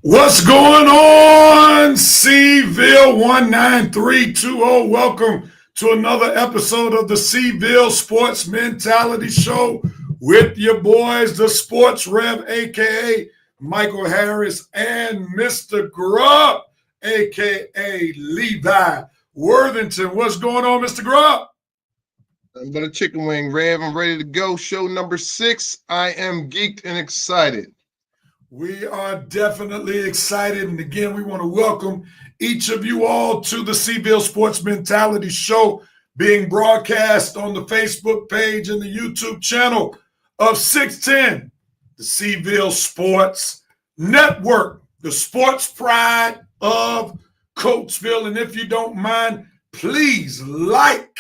What's going on, Seville 19320? Welcome to another episode of the Seville Sports Mentality Show with your boys, the Sports Rev, aka Michael Harris, and Mr. Grubb, aka Levi Worthington. What's going on, Mr. Grubb? I'm gonna chicken wing, Rev. I'm ready to go. Show number 6. I am geeked and excited. We are definitely excited. And again, we want to welcome each of you all to the Seville Sports Mentality Show being broadcast on the Facebook page and the YouTube channel of 610, the Seville Sports Network, the sports pride of Coatesville. And if you don't mind, please like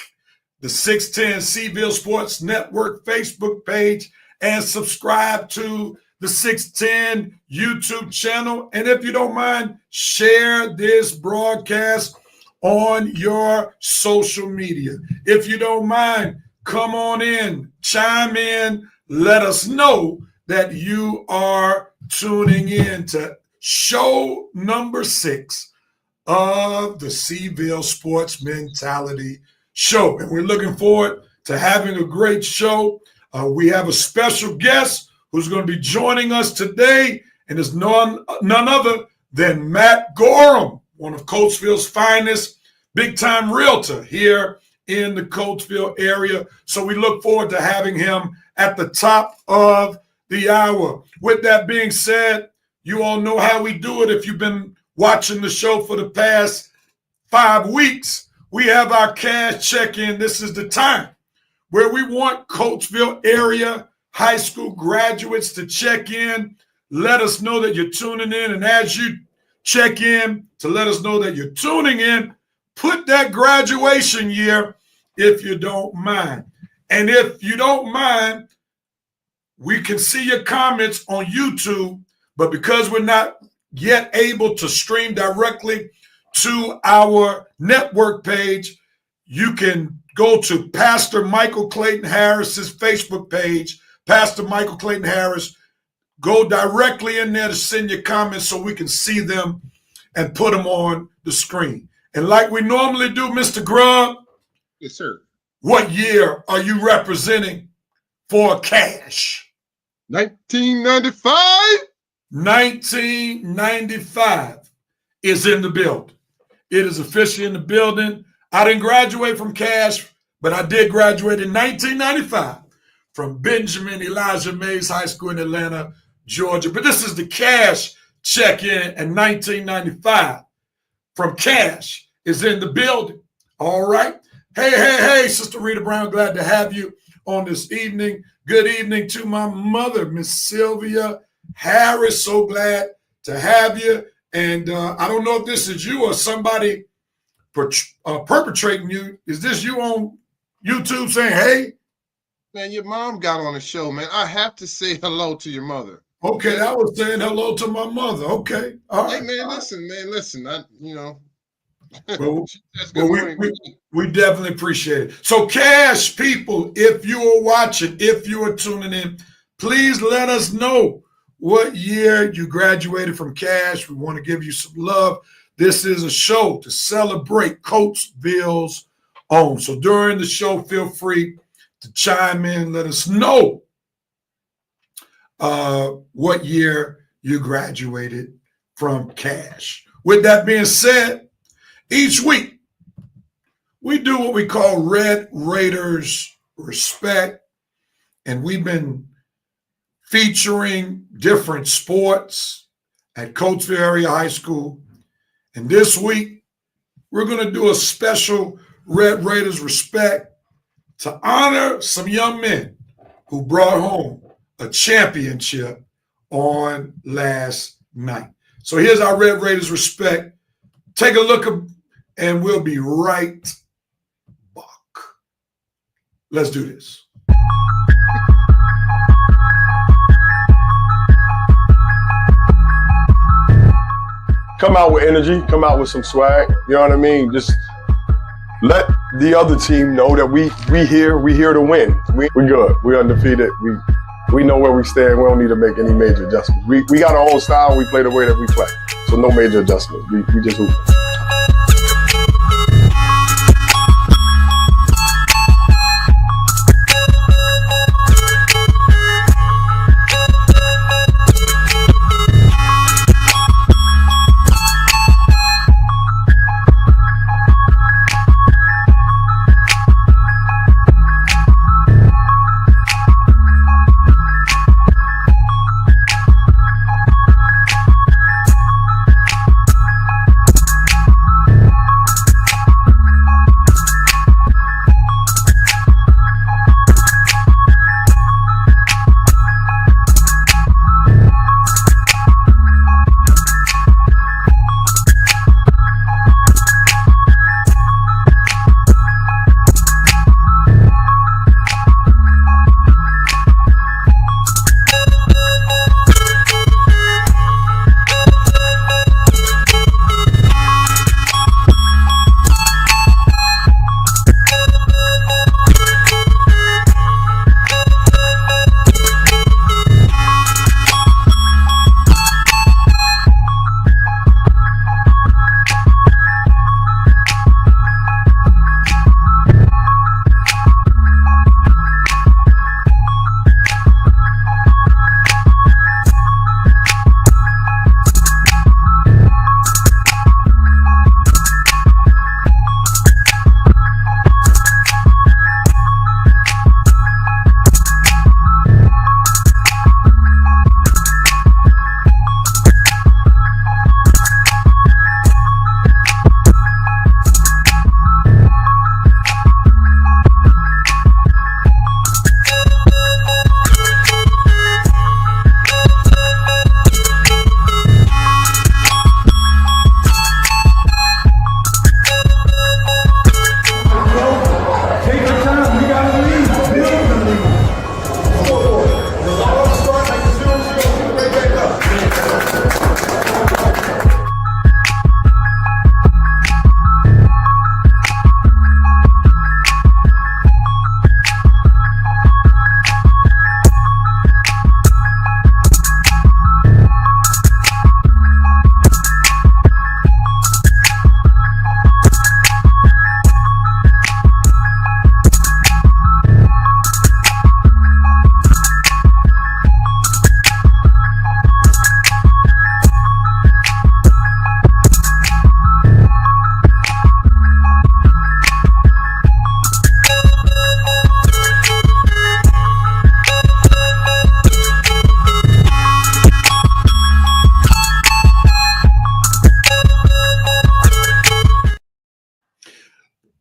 the 610 Seville Sports Network Facebook page and subscribe to the 610 YouTube channel. And if you don't mind, share this broadcast on your social media. If you don't mind, come on in, chime in, let us know that you are tuning in to show number 6 of the Seville Sports Mentality Show. And we're looking forward to having a great show. We have a special guest who's going to be joining us today, and is none other than Matt Gorham, one of Coatesville's finest big-time realtor here in the Coatesville area. So we look forward to having him at the top of the hour. With that being said, you all know how we do it. If you've been watching the show for the past 5 weeks, we have our cash check-in. This is the time where we want Coatesville area high school graduates to check in, let us know that you're tuning in. And as you check in to let us know that you're tuning in, put that graduation year if you don't mind. And if you don't mind, we can see your comments on YouTube, but because we're not yet able to stream directly to our network page, you can go to Pastor Michael Clayton Harris's Facebook page, Pastor Michael Clayton Harris. Go directly in there to send your comments so we can see them and put them on the screen. And like we normally do, Mr. Grubb. Yes, sir. What year are you representing for cash? 1995. 1995 is in the building. It is officially in the building. I didn't graduate from cash, but I did graduate in 1995. From Benjamin Elijah Mays High School in Atlanta, Georgia. But this is the cash check-in in 1995. From cash is in the building. All right. Hey, Sister Rita Brown, glad to have you on this evening. Good evening to my mother, Miss Sylvia Harris. So glad to have you. And I don't know if this is you or somebody perpetrating you. Is this you on YouTube saying, hey? Man, your mom got on the show, man. I have to say hello to your mother. Okay, I was saying hello to my mother. Okay, all right. Hey, man, listen. Well, we definitely appreciate it. So, cash people, if you are watching, if you are tuning in, please let us know what year you graduated from cash. We want to give you some love. This is a show to celebrate Coatesville's own. So during the show, feel free to chime in, let us know what year you graduated from cash. With that being said, each week we do what we call Red Raiders Respect, and we've been featuring different sports at Coatesville Area High School. And this week we're going to do a special Red Raiders Respect to honor some young men who brought home a championship on last night. So here's our Red Raiders Respect. Take a look and we'll be right back. Let's do this. Come out with energy, come out with some swag, you know what I mean? Just let the other team know that we here to win. We good. We're undefeated. we know where we stand. We don't need to make any major adjustments. We got our own style. We play the way that we play. So no major adjustments. We just hoop.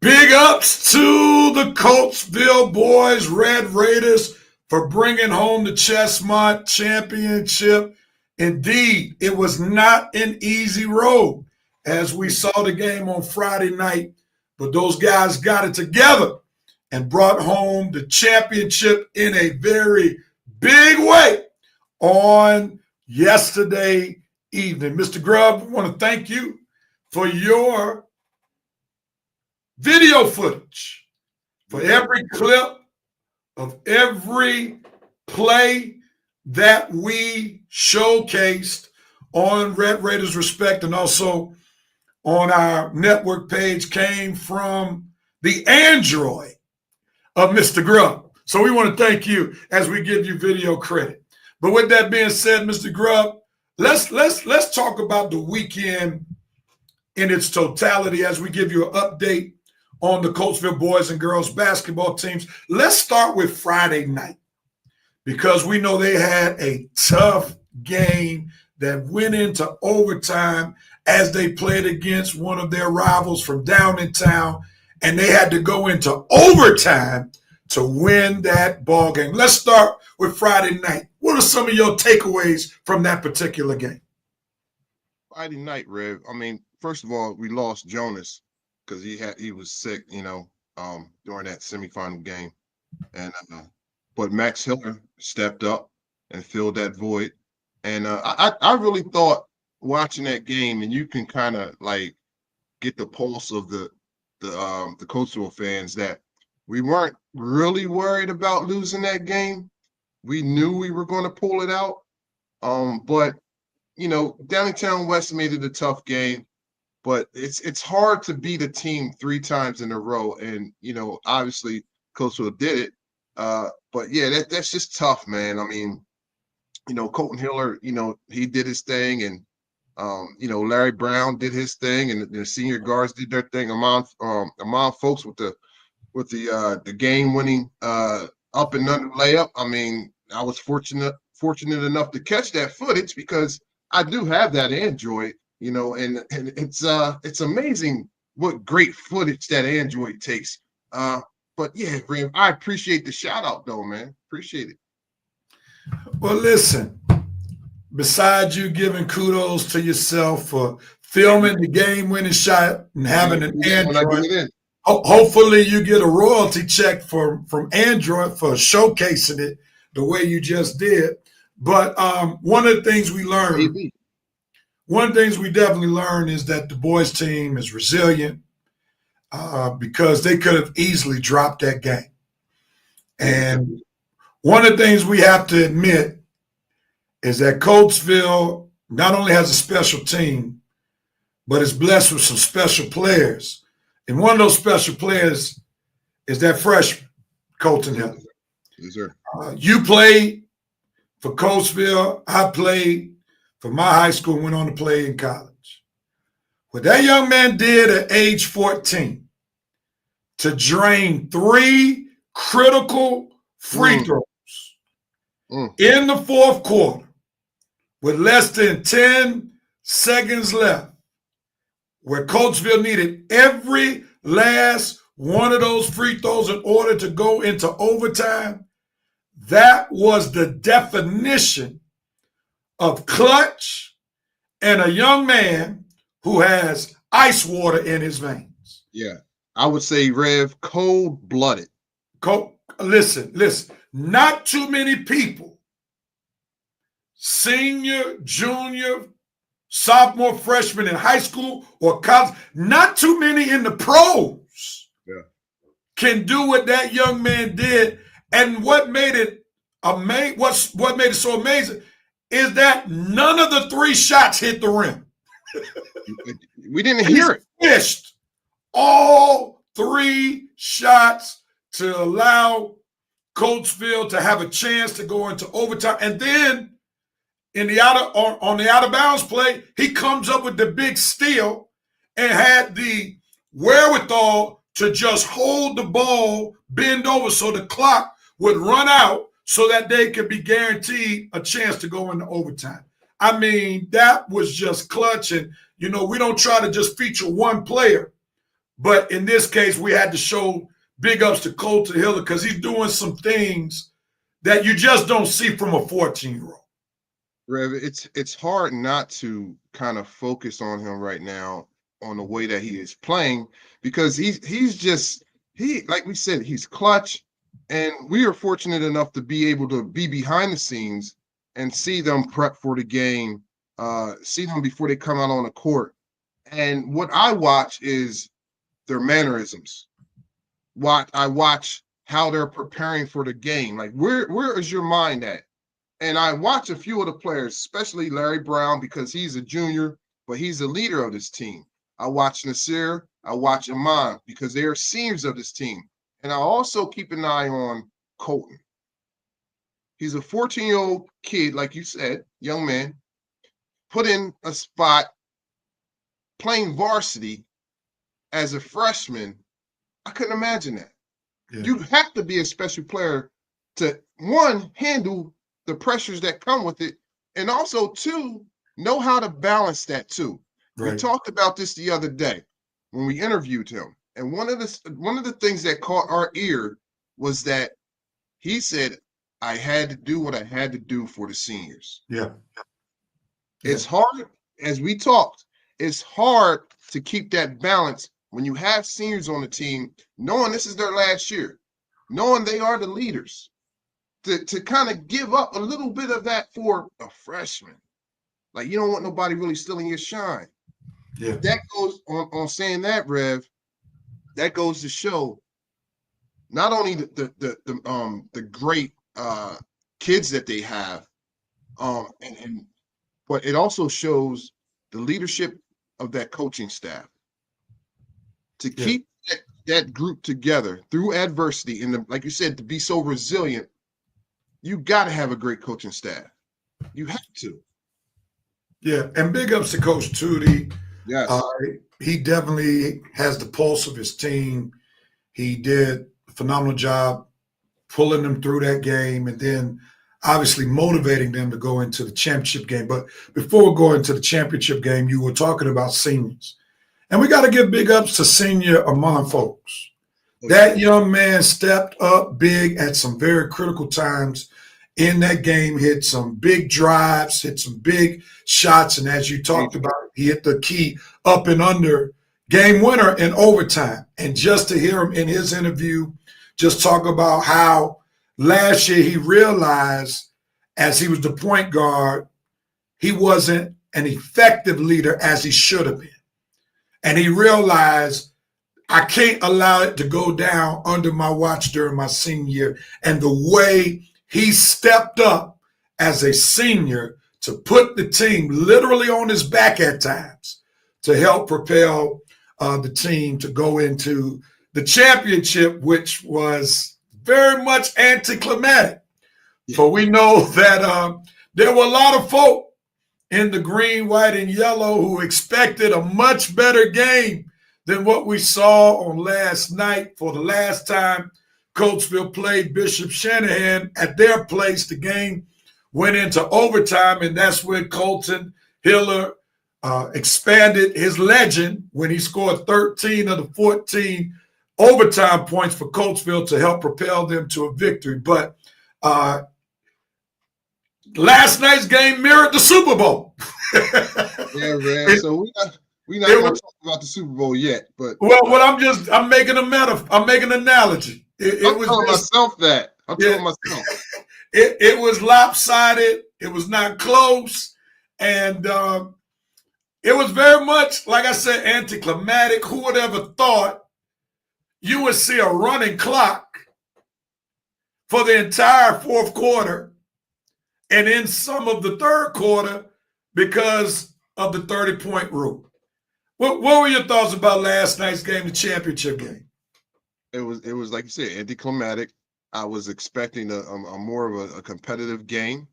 Big ups to the Coatesville boys, Red Raiders, for bringing home the Chestnut Championship. Indeed, it was not an easy road as we saw the game on Friday night, but those guys got it together and brought home the championship in a very big way on yesterday evening. Mr. Grubb, I want to thank you for your video footage, for every clip of every play that we showcased on Red Raiders Respect and also on our network page came from the Android of Mr. Grubb. So we want to thank you as we give you video credit. But with that being said, Mr. Grubb, let's talk about the weekend in its totality as we give you an update on the Coatesville boys and girls basketball teams. Let's start with Friday night because we know they had a tough game that went into overtime as they played against one of their rivals from down in town, and they had to go into overtime to win that ball game. Let's start with Friday night. What are some of your takeaways from that particular game? Friday night, Rev. I mean, first of all, we lost Jonas because he was sick, during that semifinal game, and but Max Hiller stepped up and filled that void, and I really thought watching that game, and you can kind of like get the pulse of the Coastal fans that we weren't really worried about losing that game, We knew we were going to pull it out. But Downingtown West made it a tough game. But it's hard to beat a team 3 times in a row, and obviously Coastal did it. But yeah, that's just tough, man. I mean, Colton Hiller, he did his thing, and Larry Brown did his thing, and the senior guards did their thing. Amon folks with the game-winning up and under layup. I mean, I was fortunate enough to catch that footage because I do have that Android. And it's amazing what great footage that Android takes. But yeah, Rev, I appreciate the shout out though, man. Appreciate it. Well, listen, besides you giving kudos to yourself for filming the game-winning shot and having an Android, hopefully you get a royalty check from Android for showcasing it the way you just did. But one of the things we learned, one of the things we definitely learned is that the boys team is resilient because they could have easily dropped that game. And one of the things we have to admit is that Coatesville not only has a special team, but is blessed with some special players. And one of those special players is that freshman, Colton Hill. Yes, sir. You played for Coatesville. I played for my high school and went on to play in college. What that young man did at age 14 to drain 3 critical free throws in the fourth quarter with less than 10 seconds left, where Coatesville needed every last one of those free throws in order to go into overtime, that was the definition of clutch and a young man who has ice water in his veins. Yeah, I would say, Rev, cold-blooded. Listen. Not too many people, senior, junior, sophomore, freshman in high school or college, not too many in the pros can do what that young man did. And what made it what made it so amazing is that none of the 3 shots hit the rim. We didn't hear it. Fished all 3 shots to allow Coatesville to have a chance to go into overtime. And then on the out of bounds play, he comes up with the big steal and had the wherewithal to just hold the ball, bend over so the clock would run out so that they could be guaranteed a chance to go into overtime. I mean, that was just clutch. And, we don't try to just feature one player. But in this case, we had to show big ups to Colton Hiller because he's doing some things that you just don't see from a 14-year-old. Rev, it's hard not to kind of focus on him right now on the way that he is playing because he's like we said, he's clutch. And we are fortunate enough to be able to be behind the scenes and see them prep for the game, see them before they come out on the court. And what I watch is their mannerisms. I watch how they're preparing for the game. Like, where is your mind at? And I watch a few of the players, especially Larry Brown, because he's a junior, but he's the leader of this team. I watch Nasir. I watch Amon because they are seniors of this team. And I also keep an eye on Colton. He's a 14-year-old kid, like you said, young man, put in a spot playing varsity as a freshman. I couldn't imagine that. Yeah. You have to be a special player to, 1, handle the pressures that come with it, and also 2, know how to balance that too. Right. We talked about this the other day when we interviewed him, and one of the things that caught our ear was that he said, "I had to do what I had to do for the seniors." Yeah. It's hard, as we talked. It's hard to keep that balance when you have seniors on the team, knowing this is their last year, knowing they are the leaders, to kind of give up a little bit of that for a freshman. Like, you don't want nobody really stealing your shine. Yeah. That goes on saying that, Rev, that goes to show not only the great kids that they have. But it also shows the leadership of that coaching staff to keep that group together through adversity. And like you said, to be so resilient, you got to have a great coaching staff. You have to. Yeah, and big ups to Coach Tootie. Yes. He definitely has the pulse of his team. He did a phenomenal job pulling them through that game and then obviously motivating them to go into the championship game. But before we go into the championship game, you were talking about seniors. And we got to give big ups to senior Amon Folks. That young man stepped up big at some very critical times in that game, hit some big drives, hit some big shots. And as you talked about, he hit the key up and under game winner in overtime. And just to hear him in his interview just talk about how last year he realized as he was the point guard, he wasn't an effective leader as he should have been. And he realized I can't allow it to go down under my watch during my senior year. And the way he stepped up as a senior to put the team literally on his back at times to help propel the team to go into the championship, which was very much anticlimactic. For we know that there were a lot of folk in the green, white, and yellow who expected a much better game than what we saw on last night. For the last time Coatesville played Bishop Shanahan at their place, the game went into overtime, and that's when Colton Hiller expanded his legend when he scored 13 of the 14 overtime points for Coatesville to help propel them to a victory. But last night's game mirrored the Super Bowl. Yeah, man. So we're not going to talk about the Super Bowl yet, but I'm making a metaphor. I'm making an analogy. I'm telling myself that. I'm telling myself. It was lopsided. It was not close, and it was very much, like I said, anticlimactic. Who would ever thought you would see a running clock for the entire fourth quarter and in some of the third quarter because of the 30-point rule? What were your thoughts about last night's game, the championship game? It was like you said, anticlimactic. I was expecting a more of a competitive game.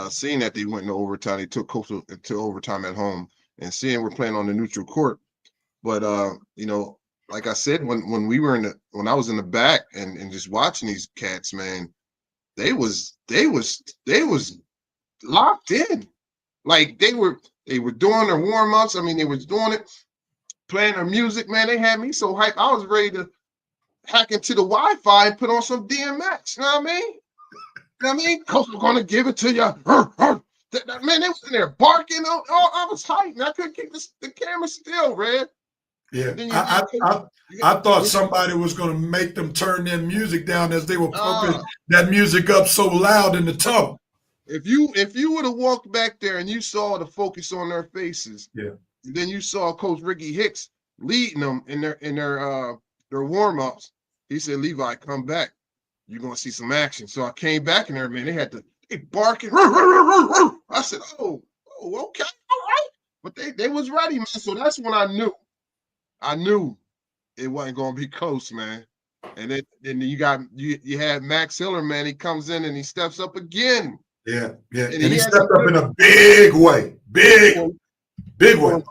Seeing that they went into overtime, they took Coastal into overtime at home, and seeing we're playing on the neutral court. But like I said, when I was in the back and just watching these cats, man, they was locked in. Like they were doing their warm-ups. I mean, they was doing it, playing their music, man. They had me so hyped. I was ready to hack into the Wi-Fi and put on some DMX. You know what I mean? You know what I mean? Coach was gonna give it to you. Man, they was in there barking. I was hyped, and I couldn't keep the camera still, Red. Yeah, I thought somebody was going to make them turn their music down as they were pumping that music up so loud in the tunnel. If you would have walked back there and you saw the focus on their faces, then you saw Coach Ricky Hicks leading them in their warm-ups. He said, "Levi, come back. You're gonna see some action." So I came back in there, man. They barking. I said, "Oh, okay, all right." But they was ready, man. So that's when I knew it wasn't gonna be close, man. And then you had Max Hiller, man. He comes in and he steps up again. Yeah. And he stepped up in a big way. Big way.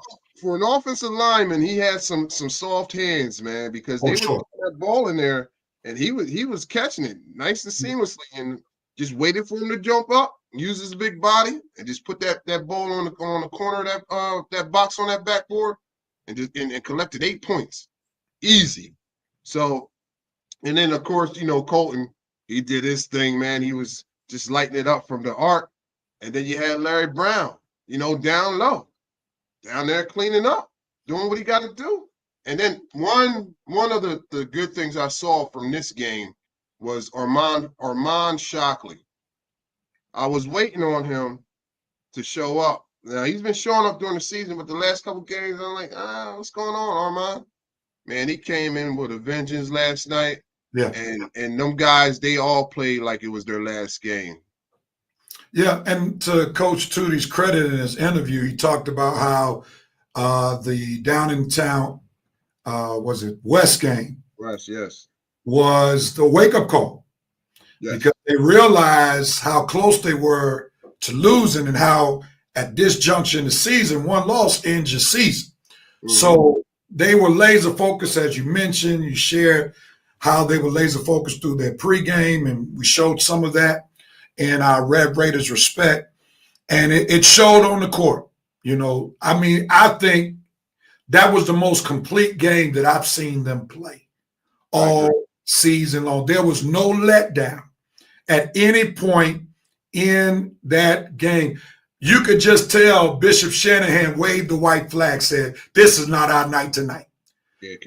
For an offensive lineman, he had some soft hands, man, because they were putting that ball in there, and he was catching it nice and seamlessly, and just waited for him to jump up, use his big body, and just put that ball on the corner of that box on that backboard, and collected 8 points, easy. So, and then of course, Colton, he did his thing, man. He was just lighting it up from the arc, and then you had Larry Brown, down low. Down there cleaning up, doing what he got to do. And then one of the good things I saw from this game was Armand Shockley. I was waiting on him to show up. Now, he's been showing up during the season, but the last couple games, I'm like, what's going on, Armand? Man, he came in with a vengeance last night. Yeah. And them guys, they all played like it was their last game. Yeah, and to Coach Tootie's credit in his interview, he talked about how the down in town, was it West game, Yes. was the wake up call Yes. because they realized how close they were to losing and how at this juncture in the season, one loss ends your season. Mhm. So they were laser focused, as you mentioned. You shared how they were laser focused through their pregame, and we showed some of that in our Red Raiders respect. And it showed on the court. I mean, I think that was the most complete game that I've seen them play all season long. There was no letdown at any point in that game. You could just tell Bishop Shanahan waved the white flag, said, "This is not our night tonight.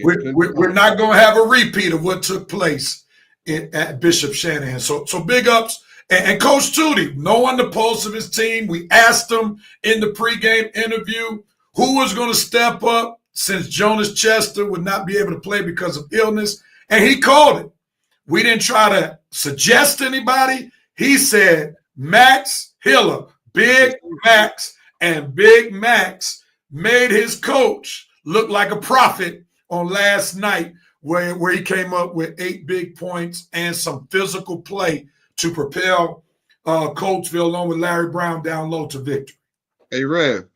We're not going to have a repeat of what took place at Bishop Shanahan." So big ups. And Coach Tootie, knowing the pulse of his team, we asked him in the pregame interview who was going to step up since Jonas Chester would not be able to play because of illness, and he called it. We didn't try to suggest anybody. He said Max Hiller, Big Max, and Big Max made his coach look like a prophet on last night where he came up with 8 big points and some physical play to propel Coatesville along with Larry Brown down low to victory. Hey, Rev,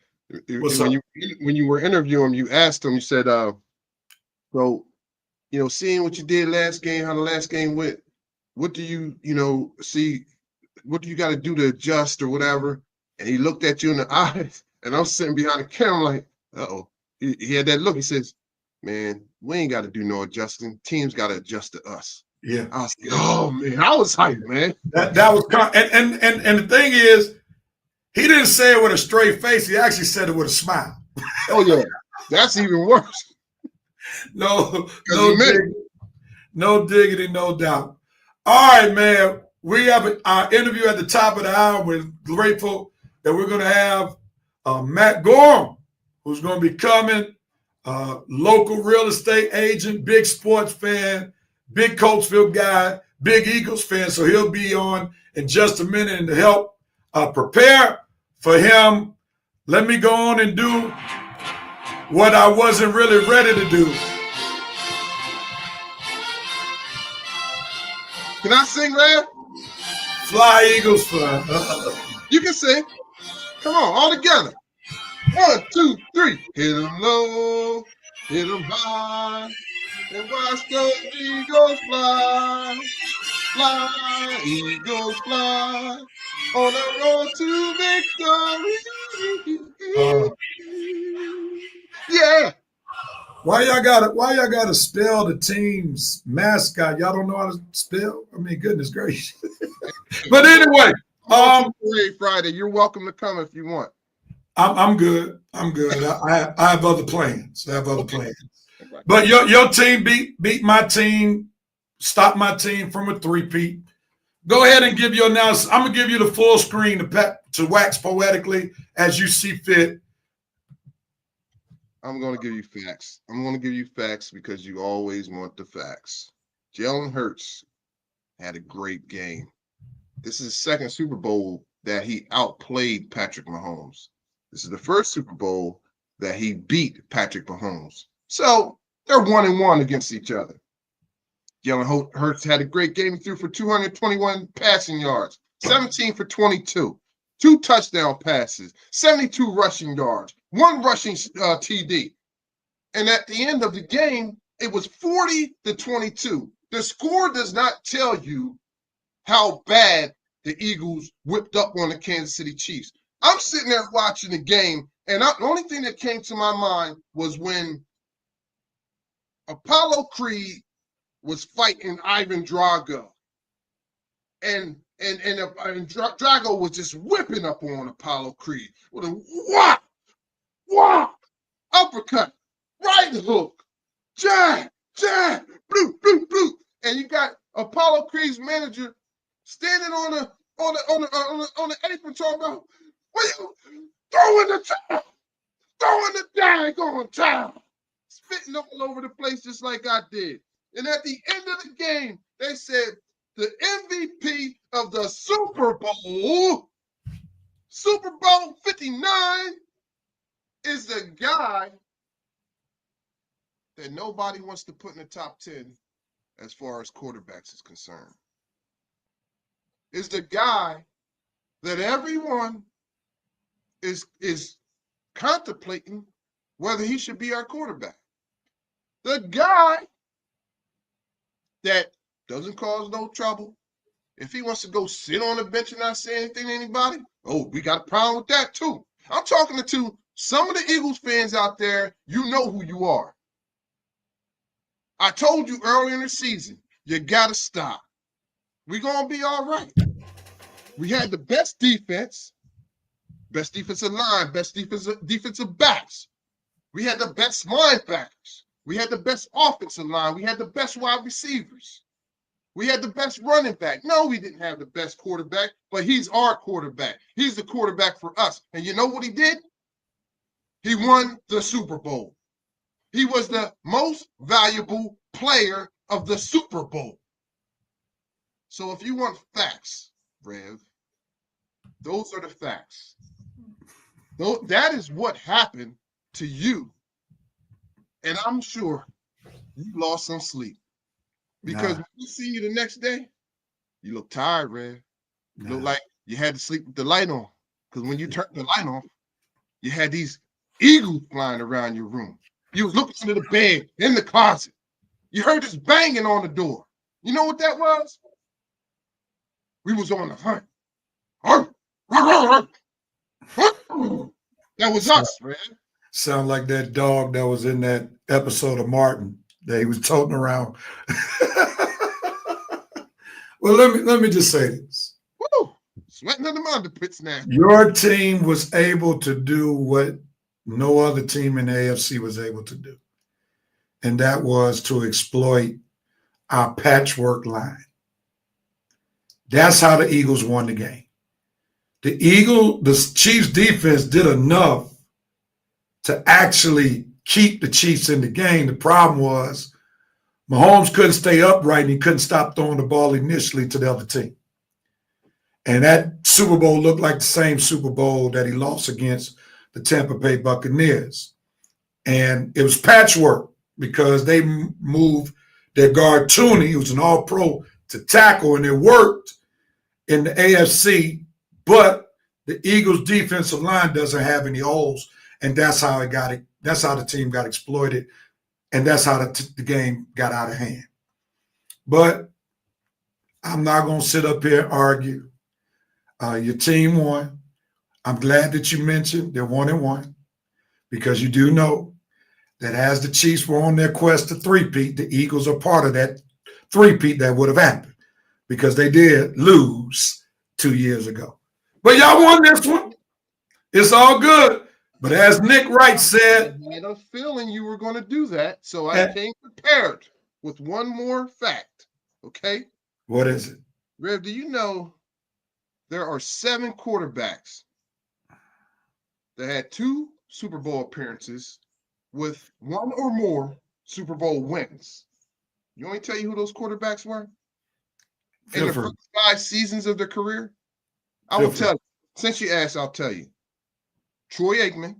when you were interviewing him, you asked him, you said, so, seeing what you did last game, how the last game went, what do you, see, what do you got to do to adjust or whatever? And he looked at you in the eyes, and I'm sitting behind the camera like, uh-oh. He had that look. He says, man, we ain't got to do no adjusting. Teams got to adjust to us. Yeah. I was like, oh, man, I was hyped, man. That was and the thing is, he didn't say it with a straight face. He actually said it with a smile. Oh, yeah. That's even worse. No diggity, no doubt. All right, man. We have our interview at the top of the hour. We're grateful that we're going to have Matt Gorham, who's going to be coming, local real estate agent, big sports fan, big Coatesville guy, big Eagles fan. So he'll be on in just a minute. And to help prepare for him, let me go on and do what I wasn't really ready to do. Can I sing, Rev? Fly, Eagles, fly. You can sing. Come on, all together. 1, 2, 3. Hit them low, hit them high, and watch those Eagles fly. Fly, Eagles fly, on the road to victory. Yeah. Why y'all gotta spell the team's mascot? Y'all don't know how to spell? I mean, goodness gracious. But anyway, Friday, you're welcome to come if you want. I'm good. I'm good. I have other plans. But your team beat my team, stopped my team from a three-peat. Go ahead and give your announcement. I'm gonna give you the full screen to wax poetically as you see fit. I'm going to give you facts. I'm going to give you facts because you always want the facts. Jalen Hurts had a great game. This is his second Super Bowl that he outplayed Patrick Mahomes. This is the first Super Bowl that he beat Patrick Mahomes. So they're 1-1 against each other. Jalen Hurts had a great game. He threw for 221 passing yards, 17 for 22, 2 touchdown passes, 72 rushing yards, 1 rushing TD. And at the end of the game, it was 40-22. The score does not tell you how bad the Eagles whipped up on the Kansas City Chiefs. I'm sitting there watching the game, and the only thing that came to my mind was when Apollo Creed was fighting Ivan Drago. And Drago was just whipping up on Apollo Creed with a whop, uppercut, right hook, jab, blue. And you got Apollo Creed's manager standing on the apron talking about, what you throwing the daggone towel, spitting all over the place just like I did. And at the end of the game, they said the MVP of the Super Bowl Super Bowl 59 is the guy that nobody wants to put in the top 10 as far as quarterbacks is concerned. Is the guy that everyone is contemplating whether he should be our quarterback. The guy that doesn't cause no trouble. If he wants to go sit on the bench and not say anything to anybody, oh, we got a problem with that too. I'm talking to some of the Eagles fans out there. You know who you are. I told you earlier in the season, you got to stop. We're going to be all right. We had the best defense, best defensive line, best defensive backs. We had the best linebackers. We had the best offensive line. We had the best wide receivers. We had the best running back. No, we didn't have the best quarterback, but he's our quarterback. He's the quarterback for us. And you know what he did? He won the Super Bowl. He was the most valuable player of the Super Bowl. So if you want facts, Rev, those are the facts. That is what happened to you. And I'm sure you lost some sleep. Because when we see you the next day, you look tired, Rev. You look like you had to sleep with the light on. Because when you turned the light off, you had these eagles flying around your room. You was looking under the bed, in the closet. You heard this banging on the door. You know what that was? We was on the hunt. That was us, man. Sound like that dog that was in that episode of Martin that he was toting around. Well, let me just say this. Woo! Sweating under my underpits now. Your team was able to do what no other team in the AFC was able to do. And that was to exploit our patchwork line. That's how the Eagles won the game. The Chiefs defense did enough to actually keep the Chiefs in the game. The problem was Mahomes couldn't stay upright and he couldn't stop throwing the ball initially to the other team. And that Super Bowl looked like the same Super Bowl that he lost against the Tampa Bay Buccaneers. And it was patchwork because they moved their guard Tooney, who was an all-pro, to tackle, and it worked in the AFC, but the Eagles' defensive line doesn't have any holes, and that's how the team got exploited, and that's how the game got out of hand. But I'm not going to sit up here and argue. Your team won. I'm glad that you mentioned they're 1-1 because you do know that as the Chiefs were on their quest to three-peat, the Eagles are part of that three-peat that would have happened because they did lose 2 years ago. But y'all won this one. It's all good. But as Nick Wright said, I had a feeling you were going to do that, so I came prepared with one more fact, okay? What is it? Rev, do you know there are 7 quarterbacks that had 2 Super Bowl appearances with 1 or more Super Bowl wins? You want me to tell you who those quarterbacks were? In the first 5 seasons of their career? I will tell you. Since you asked, I'll tell you. Troy Aikman,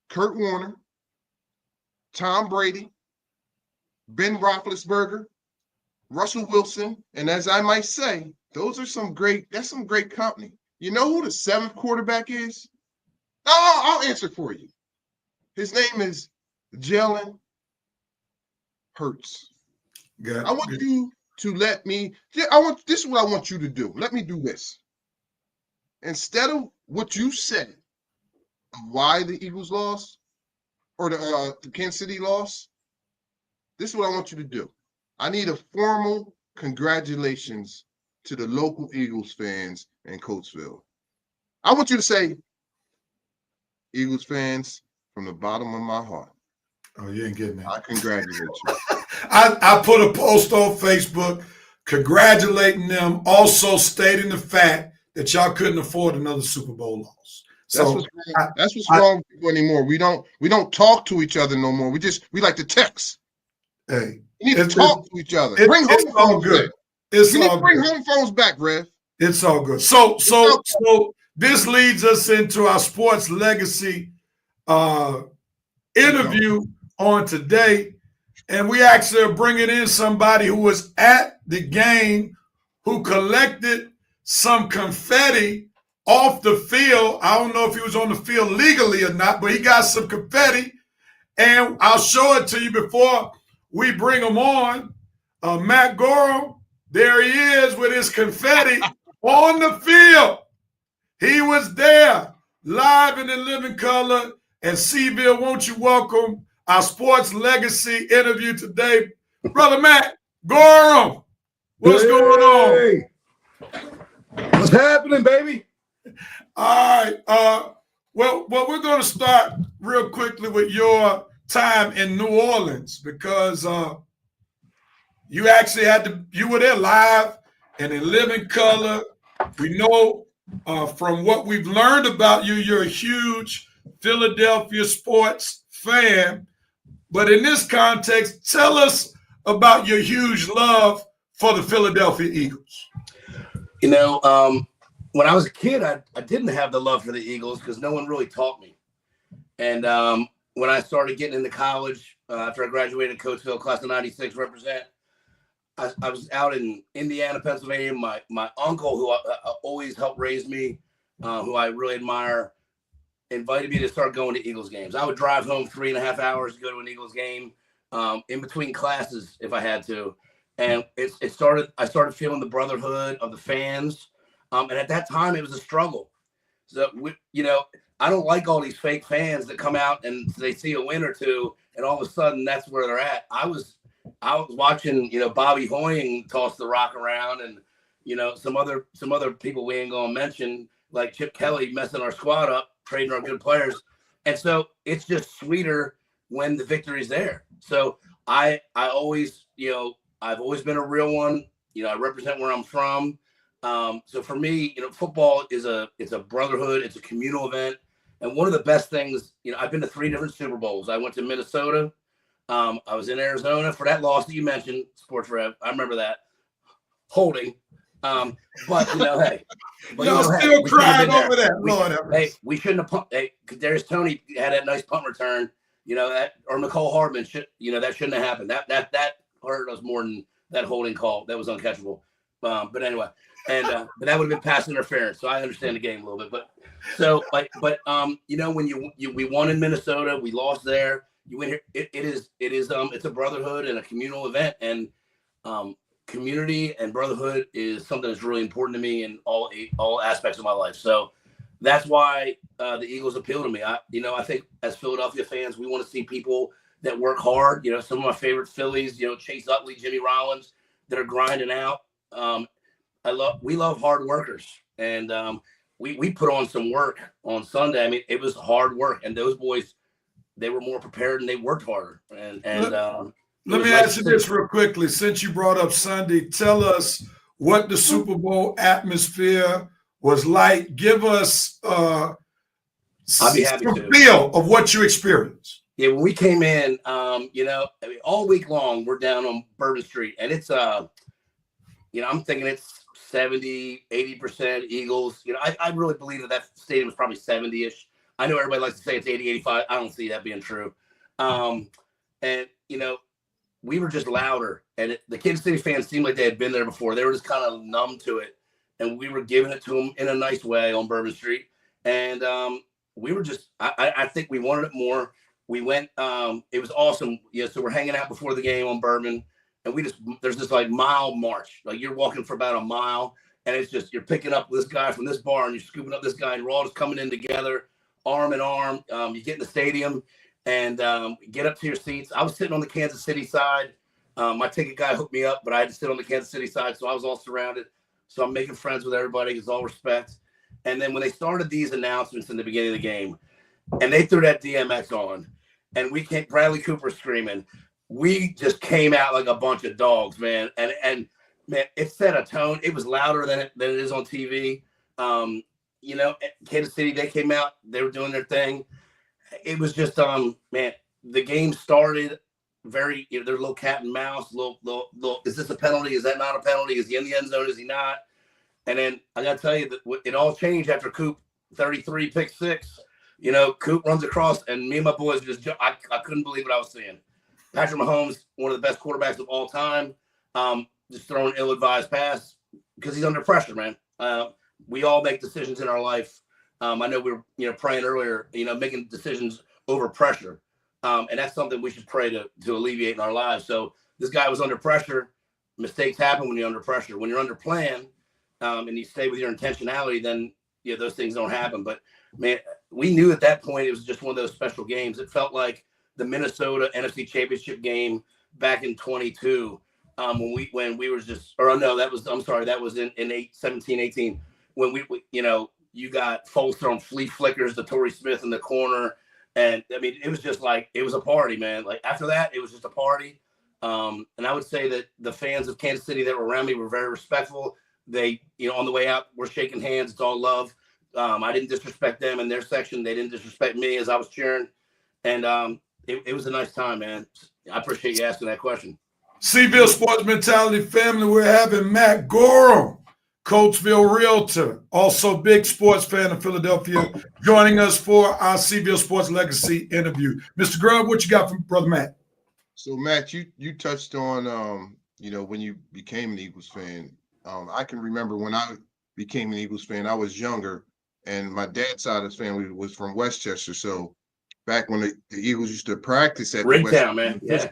Kurt Warner, Tom Brady, Ben Roethlisberger, Russell Wilson, and as I might say, that's some great company. You know who the 7th quarterback is? I'll answer for you. His name is Jalen Hurts. I want you to this is what I want you to do. Let me do this. Instead of what you said of why the Eagles lost or the Kansas City lost, this is what I want you to do. I need a formal congratulations to the local Eagles fans in Coatesville. I want you to say, Eagles fans, from the bottom of my heart. Oh, you ain't getting that. I congratulate you. I put a post on Facebook congratulating them, also stating the fact that y'all couldn't afford another Super Bowl loss. So that's what's wrong with people anymore. We don't talk to each other no more. We like to text. Hey, we need to talk to each other. Bring home phones back. It's all good. Bring home phones back, Rev. It's all good. So this leads us into our sports legacy interview on today. And we actually are bringing in somebody who was at the game, who collected some confetti off the field. I don't know if he was on the field legally or not, but he got some confetti. And I'll show it to you before we bring him on. Matt Gorham, there he is with his confetti on the field. He was there, live and in living color. And Seville, won't you welcome our sports legacy interview today, Brother Matt Gorham. What's going on? What's happening, baby? All right. Well, we're going to start real quickly with your time in New Orleans, because you actually you were there live and in living color. We know from what we've learned about you, you're a huge Philadelphia sports fan. But in this context, tell us about your huge love for the Philadelphia Eagles. You know, when I was a kid, I didn't have the love for the Eagles because no one really taught me. And when I started getting into college, after I graduated Coatesville, class of '96, represent, I was out in Indiana, Pennsylvania. My uncle, who always helped raise me, who I really admire, invited me to start going to Eagles games. I would drive home 3.5 hours to go to an Eagles game in between classes if I had to. And I started feeling the brotherhood of the fans. And at that time, it was a struggle. So, I don't like all these fake fans that come out and they see a win or two, and all of a sudden that's where they're at. I was watching, Bobby Hoying toss the rock around, and, some other people we ain't going to mention, like Chip Kelly messing our squad up, trading our good players. And so it's just sweeter when the victory's there. So I always, I've always been a real one. I represent where I'm from. So for me, football it's a brotherhood. It's a communal event. And one of the best things, I've been to 3 different Super Bowls. I went to Minnesota. I was in Arizona for that loss that you mentioned, Sports Rev. I remember that. Holding. But hey. But, Y'all still crying over that. Lord have mercy. Hey, we shouldn't have pumped. Hey, Kadarius Toney had that nice punt return. Or McCole Hardman that shouldn't have happened. That hurt us more than that holding call. That was uncatchable. But anyway, and but that would have been pass interference. So I understand the game a little bit. But so when we won in Minnesota, we lost there. You win here. It's a brotherhood and a communal event, and community and brotherhood is something that's really important to me in all aspects of my life. So that's why the Eagles appeal to me. I think as Philadelphia fans, we want to see people that work hard. Some of my favorite Phillies, Chase Utley, Jimmy Rollins, that are grinding out. We love hard workers, and we put on some work on Sunday. I mean, it was hard work, and those boys, they were more prepared and they worked harder. Let me ask you this real quickly. Since you brought up Sunday, tell us what the Super Bowl atmosphere was like. Give us I'll be happy to feel of what you experienced. Yeah, when we came in, all week long we're down on Bourbon Street, and it's I'm thinking it's 70, 80% Eagles. I really believe that stadium was probably 70-ish. I know everybody likes to say it's 80, 85. I don't see that being true. We were just louder, and the Kansas City fans seemed like they had been there before. They were just kind of numb to it, and we were giving it to them in a nice way on Bourbon Street. And we were just, I think we wanted it more. We went, it was awesome. So we're hanging out before the game on Bourbon, and there's this like mile march. Like you're walking for about a mile, and it's just, you're picking up this guy from this bar, and you're scooping up this guy, and we're all just coming in together, arm in arm. You get in the stadium, and get up to your seats. I was sitting on the Kansas City side. My ticket guy hooked me up, but I had to sit on the Kansas City side, so I was all surrounded. So I'm making friends with everybody, with all respect. And then when they started these announcements in the beginning of the game, and they threw that DMX on, and Bradley Cooper screaming, we just came out like a bunch of dogs, man. And man, it set a tone. It was louder than it is on TV. Kansas City, they came out, they were doing their thing. It was just, man, the game started very, there's a little cat and mouse, little, is this a penalty? Is that not a penalty? Is he in the end zone? Is he not? And then I got to tell you that it all changed after Coop 33 pick six. You know, Coop runs across, and me and my boys I couldn't believe what I was seeing. Patrick Mahomes, one of the best quarterbacks of all time, just throwing ill-advised pass because he's under pressure, man. We all make decisions in our life. I know we were, praying earlier, making decisions over pressure. And that's something we should pray to alleviate in our lives. So this guy was under pressure. Mistakes happen when you're under pressure. When you're under plan, and you stay with your intentionality, then those things don't happen. But man, we knew at that point it was just one of those special games. It felt like the Minnesota NFC Championship game back in 22, when we were just, that was in 17, 18, when we you got Foles throwing flea flickers to Torrey Smith in the corner. And I mean, it was just like, it was a party, man. Like after that, it was just a party. And I would say that the fans of Kansas City that were around me were very respectful. They, on the way out, we're shaking hands. It's all love. I didn't disrespect them in their section. They didn't disrespect me as I was cheering. And it was a nice time, man. I appreciate you asking that question. Seville Sports Mentality family, we're having Matt Gorham, Coatesville realtor, also big sports fan of Philadelphia, joining us for our Seville Sports Legacy interview. Mr. Grubb, what you got from Brother Matt? So, Matt, you touched on, when you became an Eagles fan. I can remember when I became an Eagles fan, I was younger, and my dad's side of the family was from Westchester. So back when the Eagles used to practice at Town, man. Yeah.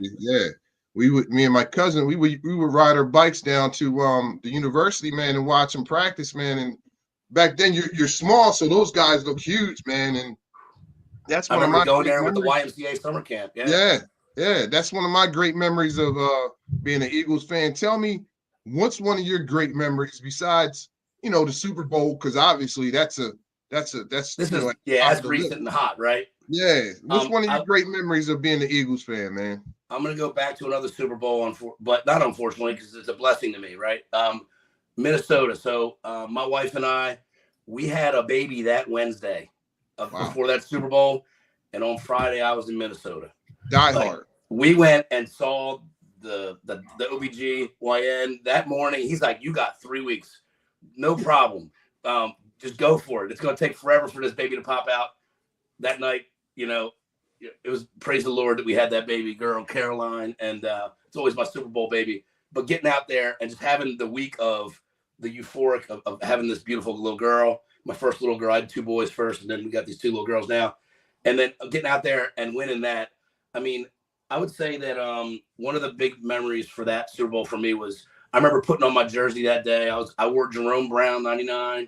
Me and my cousin, we would ride our bikes down to the university, man, and watch them practice, man. And back then you're small, so those guys look huge, man. And that's one of my going there with the YMCA summer camp. Yeah. That's one of my great memories of being an Eagles fan. Tell me, what's one of your great memories besides the Super Bowl? Because obviously that's recent and hot, right? Yeah. What's one of your great memories of being an Eagles fan, man? I'm going to go back to another Super Bowl, but not unfortunately, because it's a blessing to me, right? Minnesota. So my wife and I, we had a baby that Wednesday before that Super Bowl. And on Friday, I was in Minnesota. Die hard. We went and saw the OBGYN that morning. He's like, you got 3 weeks. No problem. Just go for it. It's going to take forever for this baby to pop out. That night, it was, praise the Lord, that we had that baby girl, Caroline, and it's always my Super Bowl baby. But getting out there and just having the week of the euphoric of having this beautiful little girl, my first little girl. I had 2 boys first, and then we got these 2 little girls now. And then getting out there and winning that. I mean, I would say that one of the big memories for that Super Bowl for me was I remember putting on my jersey that day. I wore Jerome Brown 99.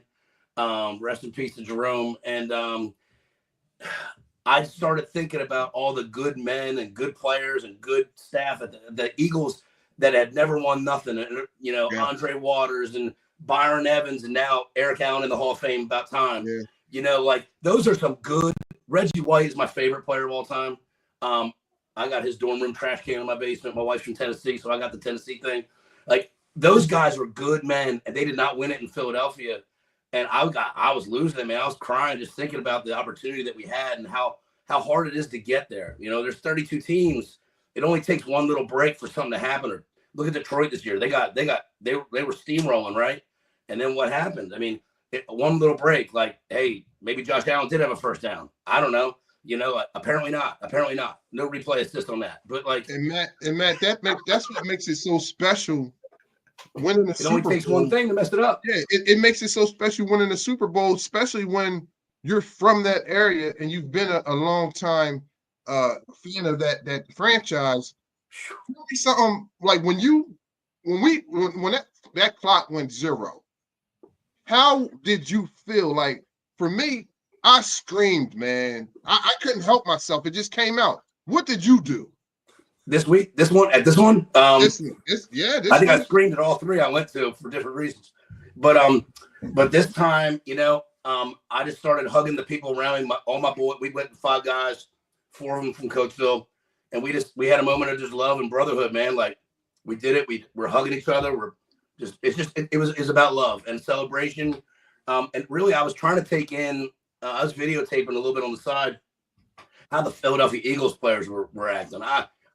Rest in peace to Jerome. And I started thinking about all the good men and good players and good staff at the Eagles that had never won nothing. Andre Waters and Byron Evans, and now Eric Allen in the Hall of Fame, about time. Yeah. Those are some good. Reggie White is my favorite player of all time. I got his dorm room trash can in my basement. My wife's from Tennessee, so I got the Tennessee thing. Like, those guys were good men, and they did not win it in Philadelphia. And I was losing it, man. I was crying just thinking about the opportunity that we had and how hard it is to get there. There's 32 teams. It only takes one little break for something to happen. Or look at Detroit this year. They were steamrolling, right? And then what happened? I mean, one little break, like, hey, maybe Josh Allen did have a first down. I don't know. Apparently not. No replay assist on that. But and Matt, that's what makes it so special. Winning the Super Bowl. It only takes one thing to mess it up. Yeah, it makes it so special winning the Super Bowl, especially when you're from that area and you've been a long time fan of that franchise. Something like when that clock went 0, how did you feel? Like, for me, I screamed, man. I couldn't help myself. It just came out. What did you do? This one? I think I I screamed at all 3 I went to for different reasons. But this time, I just started hugging the people around me. All my boys, we went 5 guys, 4 of them from Coatesville, and we had a moment of just love and brotherhood, man. Like, we did it. We're hugging each other. It was about love and celebration. And really, I was trying to take in. I was videotaping a little bit on the side how the Philadelphia Eagles players were acting.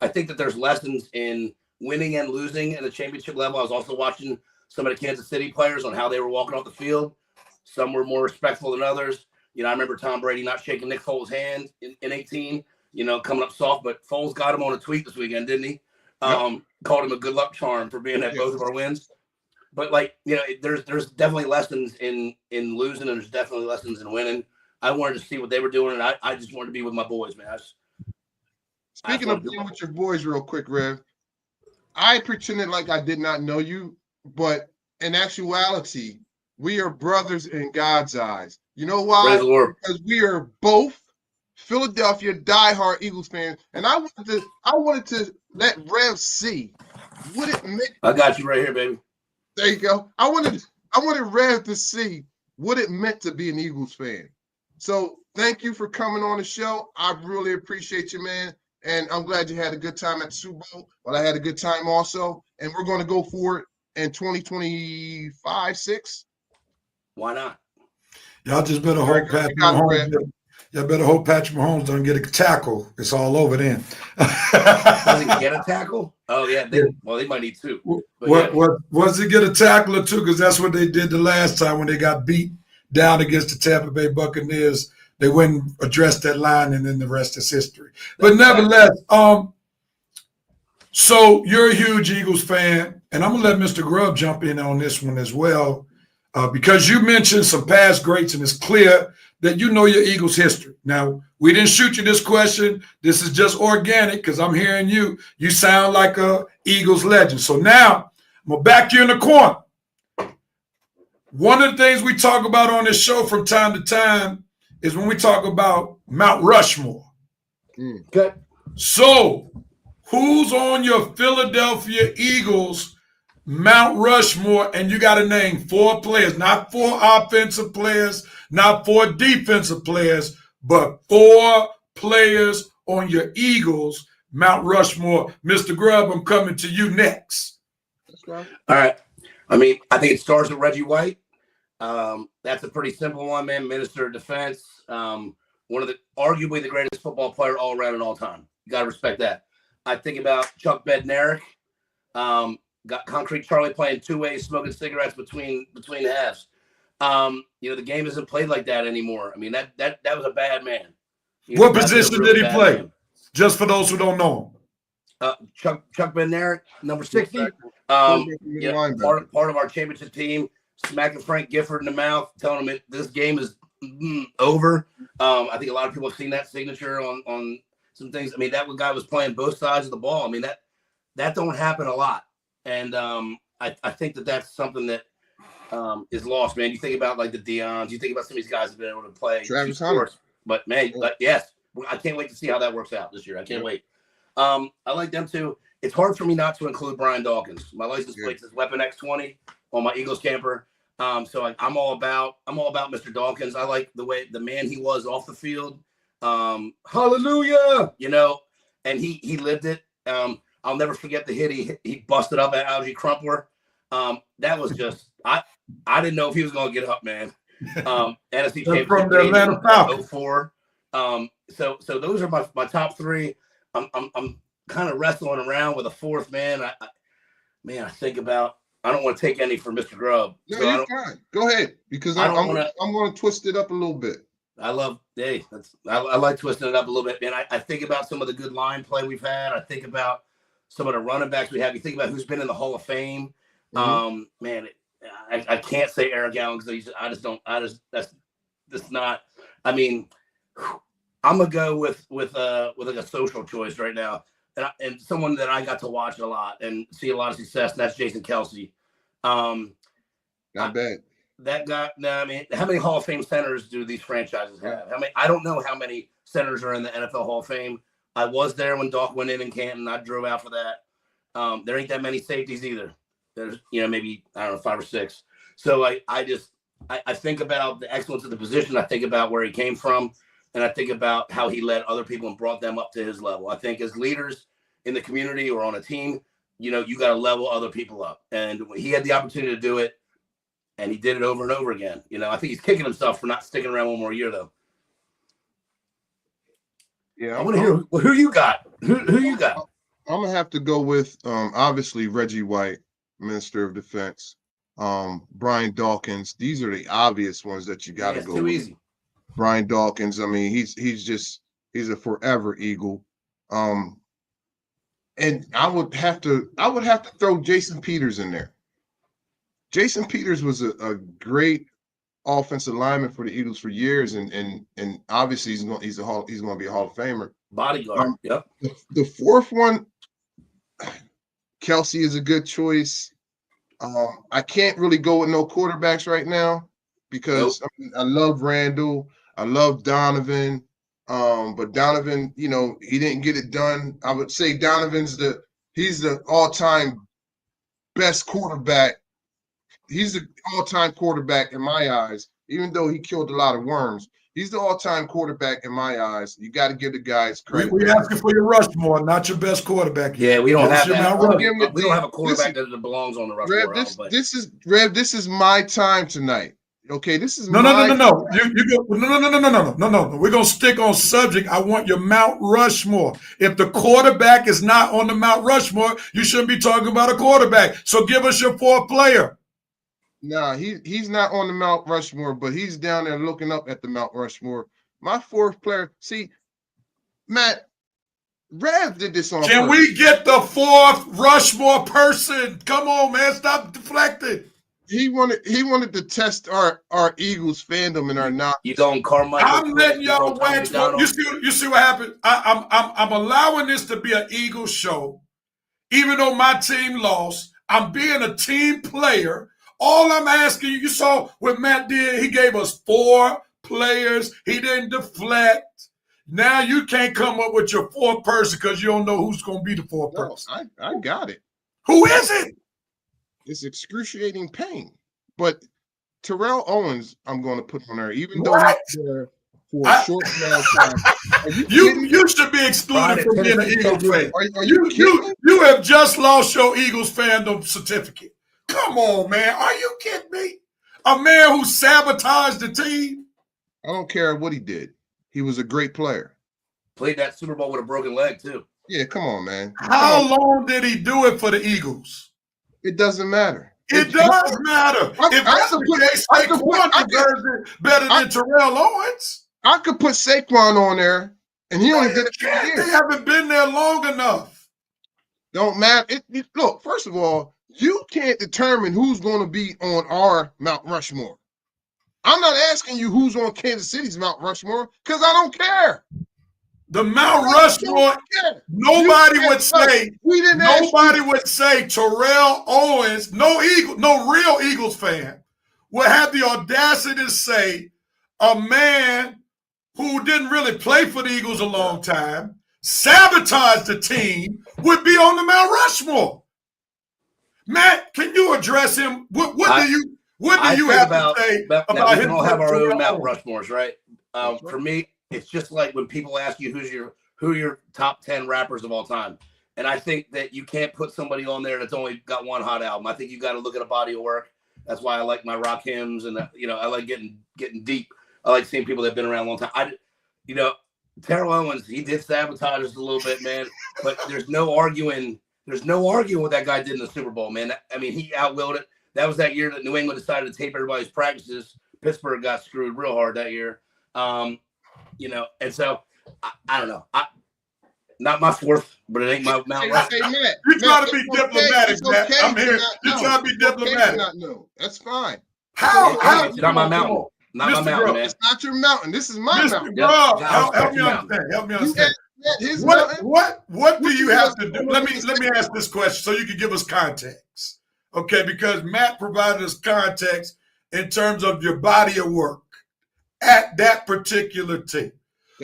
I think that there's lessons in winning and losing at the championship level. I was also watching some of the Kansas City players on how they were walking off the field. Some were more respectful than others. I remember Tom Brady not shaking Nick Foles' hand in 18, coming up soft, but Foles got him on a tweet this weekend, didn't he? Called him a good luck charm for being at both of our wins. But there's definitely lessons in losing, and there's definitely lessons in winning. I wanted to see what they were doing, and I just wanted to be with my boys, man. Speaking of being with your boys, real quick, Rev, I pretended like I did not know you, but in actuality, we are brothers in God's eyes. You know why? Praise the Lord. Because we are both Philadelphia diehard Eagles fans, and I wanted to let Rev see what it meant. I got you right here, baby. There you go. I wanted Rev to see what it meant to be an Eagles fan. So thank you for coming on the show. I really appreciate you, man. And I'm glad you had a good time at the Super Bowl. Well, I had a good time also. And we're going to go for it in 2025-6. Why not? Y'all just better hope Patrick Mahomes. Y'all better hope Patrick Mahomes don't get a tackle. It's all over then. Does he get a tackle? Oh yeah. They might need two. Was he get a tackle or two? Because that's what they did the last time when they got beat down against the Tampa Bay Buccaneers. They wouldn't address that line, and then the rest is history. But nevertheless, so you're a huge Eagles fan, and I'm gonna let Mr. Grubb jump in on this one as well, because you mentioned some past greats, and it's clear that you know your Eagles history. Now, we didn't shoot you this question. This is just organic because I'm hearing you. You sound like a Eagles legend. So now I'm gonna back you in the corner. One of the things we talk about on this show from time to time is when we talk about Mount Rushmore. Okay. So, who's on your Philadelphia Eagles Mount Rushmore? And you got to name 4 players, not 4 offensive players, not 4 defensive players, but 4 players on your Eagles Mount Rushmore. Mr. Grubb, I'm coming to you next. That's right. All right. I mean, I think it starts with Reggie White. That's a pretty simple one, man. Minister of Defense. One of arguably the greatest football player all around and all time. You got to respect that. I think about Chuck Bednarik. Got Concrete Charlie playing 2 ways, smoking cigarettes between halves. The game isn't played like that anymore. I mean, that was a bad man. What position did he play? Man. Just for those who don't know him. Chuck Bednarik, number 60. Part of our championship team, smacking Frank Gifford in the mouth, telling him this game is over. I think a lot of people have seen that signature on some things. I mean, that guy was playing both sides of the ball. I mean, that don't happen a lot. And I think that's something that is lost, man. You think about like the Deions, you think about some of these guys have been able to play sports. But man, yes, I can't wait to see how that works out this year. I can't wait. I like them too. It's hard for me not to include Brian Dawkins. My license plate says Weapon X20 on my Eagles camper. So I'm all about Mr. Dawkins. I like the man he was off the field. Hallelujah, and he lived it. I'll never forget the hit he busted up at Algie Crumpler. That was just I didn't know if he was going to get up, man. NFC Championship from the Atlanta Falcons. 04. So those are my top 3. I'm kind of wrestling around with a 4th man. I think about. I don't want to take any from Mr. Grubb. No, you're fine. Go ahead, because I'm going to twist it up a little bit. I like twisting it up a little bit, man. I think about some of the good line play we've had. I think about some of the running backs we have. You think about who's been in the Hall of Fame. Man, I can't say Eric Allen because that's not. I mean, I'm gonna go with like a social choice right now, and someone that I got to watch a lot and see a lot of success. And that's Jason Kelsey. Not bad. That guy. No, I mean, how many Hall of Fame centers do these franchises have? I don't know how many centers are in the NFL Hall of Fame. I was there when Doc went in Canton. I drove out for that. There ain't that many safeties either. There's, maybe, I don't know, 5 or 6. So I think about the excellence of the position. I think about where he came from, and I think about how he led other people and brought them up to his level. I think as leaders in the community or on a team, you got to level other people up. And he had the opportunity to do it, and he did it over and over again. I think he's kicking himself for not sticking around one more year, though. Yeah, I want to hear who you got. Who you got? I'm gonna have to go with obviously Reggie White, Minister of Defense, Brian Dawkins. These are the obvious ones that you got to go too with. easy. Brian Dawkins. I mean, he's a forever Eagle. And I would have to throw Jason Peters in there. Jason Peters was a great offensive lineman for the Eagles for years, and obviously he's going to be a Hall of Famer. Bodyguard. Yep. The fourth one, Kelsey is a good choice. I can't really go with no quarterbacks right now because I love Randall, I love Donovan. But Donovan, he didn't get it done. I would say Donovan's he's the all-time best quarterback. He's the all-time quarterback in my eyes, even though he killed a lot of worms. He's the all-time quarterback in my eyes. You got to give the guys credit. We asking for your Rushmore, not your best quarterback. Yeah, we don't have that. We don't have a quarterback that belongs on the Rushmore. Rev, this is my time tonight. Okay, this is no. You go no. We're gonna stick on subject. I want your Mount Rushmore. If the quarterback is not on the Mount Rushmore, you shouldn't be talking about a quarterback. So give us your fourth player. Nah, he's not on the Mount Rushmore, but he's down there looking up at the Mount Rushmore. My fourth player, see, Matt, Rev did this on purpose. Can we get the fourth Rushmore person? Come on, man, stop deflecting. He wanted to test our Eagles fandom and our knowledge. You going Carmichael? I'm letting y'all wax. You see what happened? I'm allowing this to be an Eagles show, even though my team lost. I'm being a team player. All I'm asking you saw what Matt did. He gave us 4 players. He didn't deflect. Now you can't come up with your fourth person because you don't know who's going to be the fourth person. I got it. Who is it? It's excruciating pain. But Terrell Owens, I'm going to put on there, even though he's there for a short amount of time. You should be excluded from being an Eagles fan. Are you kidding? You have just lost your Eagles fandom certificate. Come on, man. Are you kidding me? A man who sabotaged the team? I don't care what he did. He was a great player. Played that Super Bowl with a broken leg, too. Yeah, come on, man. How long did he do it for the Eagles? It doesn't matter. It does matter. If that's the case, Saquon better than Terrell Owens. I could put Saquon on there, and he only did it 2 years. They haven't been there long enough. Don't matter. Look, first of all, you can't determine who's going to be on our Mount Rushmore. I'm not asking you who's on Kansas City's Mount Rushmore because I don't care. The Mount Rushmore, nobody would say Terrell Owens, no real Eagles fan, would have the audacity to say a man who didn't really play for the Eagles a long time, sabotaged the team, would be on the Mount Rushmore. Matt, can you address him? What do you have to say about him? We don't have our own Mount Rushmores, right? For me, it's just like when people ask you who are your top 10 rappers of all time. And I think that you can't put somebody on there that's only got one hot album. I think you got to look at a body of work. That's why I like my rock hymns, and I like getting deep. I like seeing people that have been around a long time. Terrell Owens, he did sabotage us a little bit, man. But there's no arguing what that guy did in the Super Bowl, man. I mean, he outwilled it. That was that year that New England decided to tape everybody's practices. Pittsburgh got screwed real hard that year. And so I don't know. Not my fourth, but it ain't my Mount Rushmore. You try to be diplomatic, Matt. I'm here. You try to be diplomatic. That's fine. How? It's not my mountain. Not my mountain, man. It's not your mountain. This is my mountain. Grubb, help me understand. What do you have to do? Let me ask this question so you can give us context. Okay, because Matt provided us context in terms of your body of work at that particular team.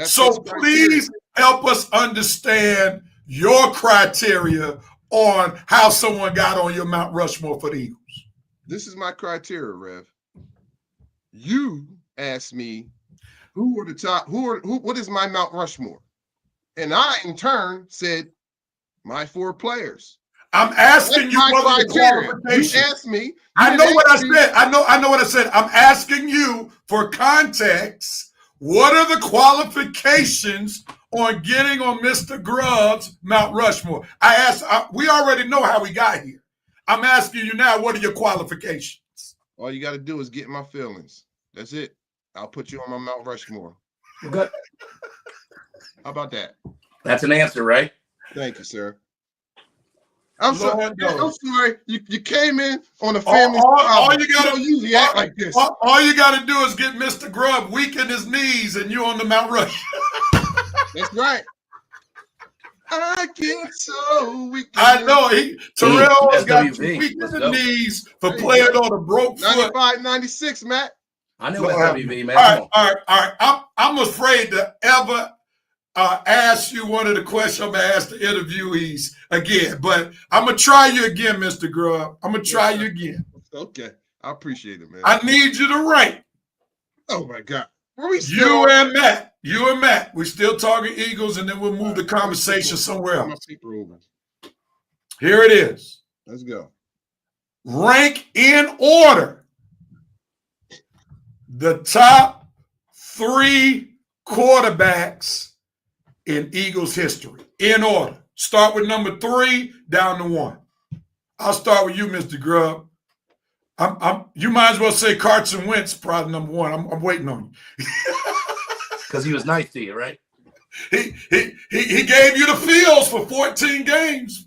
So please help us understand your criteria on how someone got on your Mount Rushmore for the Eagles. This is my criteria, Rev. You asked me who are the top, what is my Mount Rushmore? And I, in turn, said my 4 players. I'm asking you what the qualifications. You asked me. I know what I said. I know what I said. I'm asking you for context. What are the qualifications on getting on Mr. Grubb's Mount Rushmore? We already know how we got here. I'm asking you now, what are your qualifications? All you got to do is get my feelings. That's it. I'll put you on my Mount Rushmore. Good. How about that? That's an answer, right? Thank you, sir. I'm sorry. Lord knows. I'm sorry. You came in on a All family. you gotta don't usually act like this. All you gotta do is get Mr. Grubb weaken his knees, and you on the Mount Rush. That's right. I get so weak. I know Terrell has got SWV. to weaken Let's the go. knees for There you playing go. on a broke foot. 95, 96, Matt. I know Lord SWV, man. All Come right. on. I'm afraid to ever ask you one of the questions I'm gonna ask the interviewees again, but I'm gonna try you again, Mr. Grubb. I'm gonna try you again. Okay. I appreciate it, man. I need you to rank Oh my God. Were we still you and Matt. We're still talking Eagles, and then we'll move the conversation somewhere my else. paper over. Here it is. Let's go. Rank in order the top 3 quarterbacks in Eagles history. In order. Start with number 3 down to 1. I'll start with you, Mr. Grubb. You might as well say Carson Wentz, probably number 1. I'm waiting on you. Because he was nice to you, right? He gave you the feels for 14 games.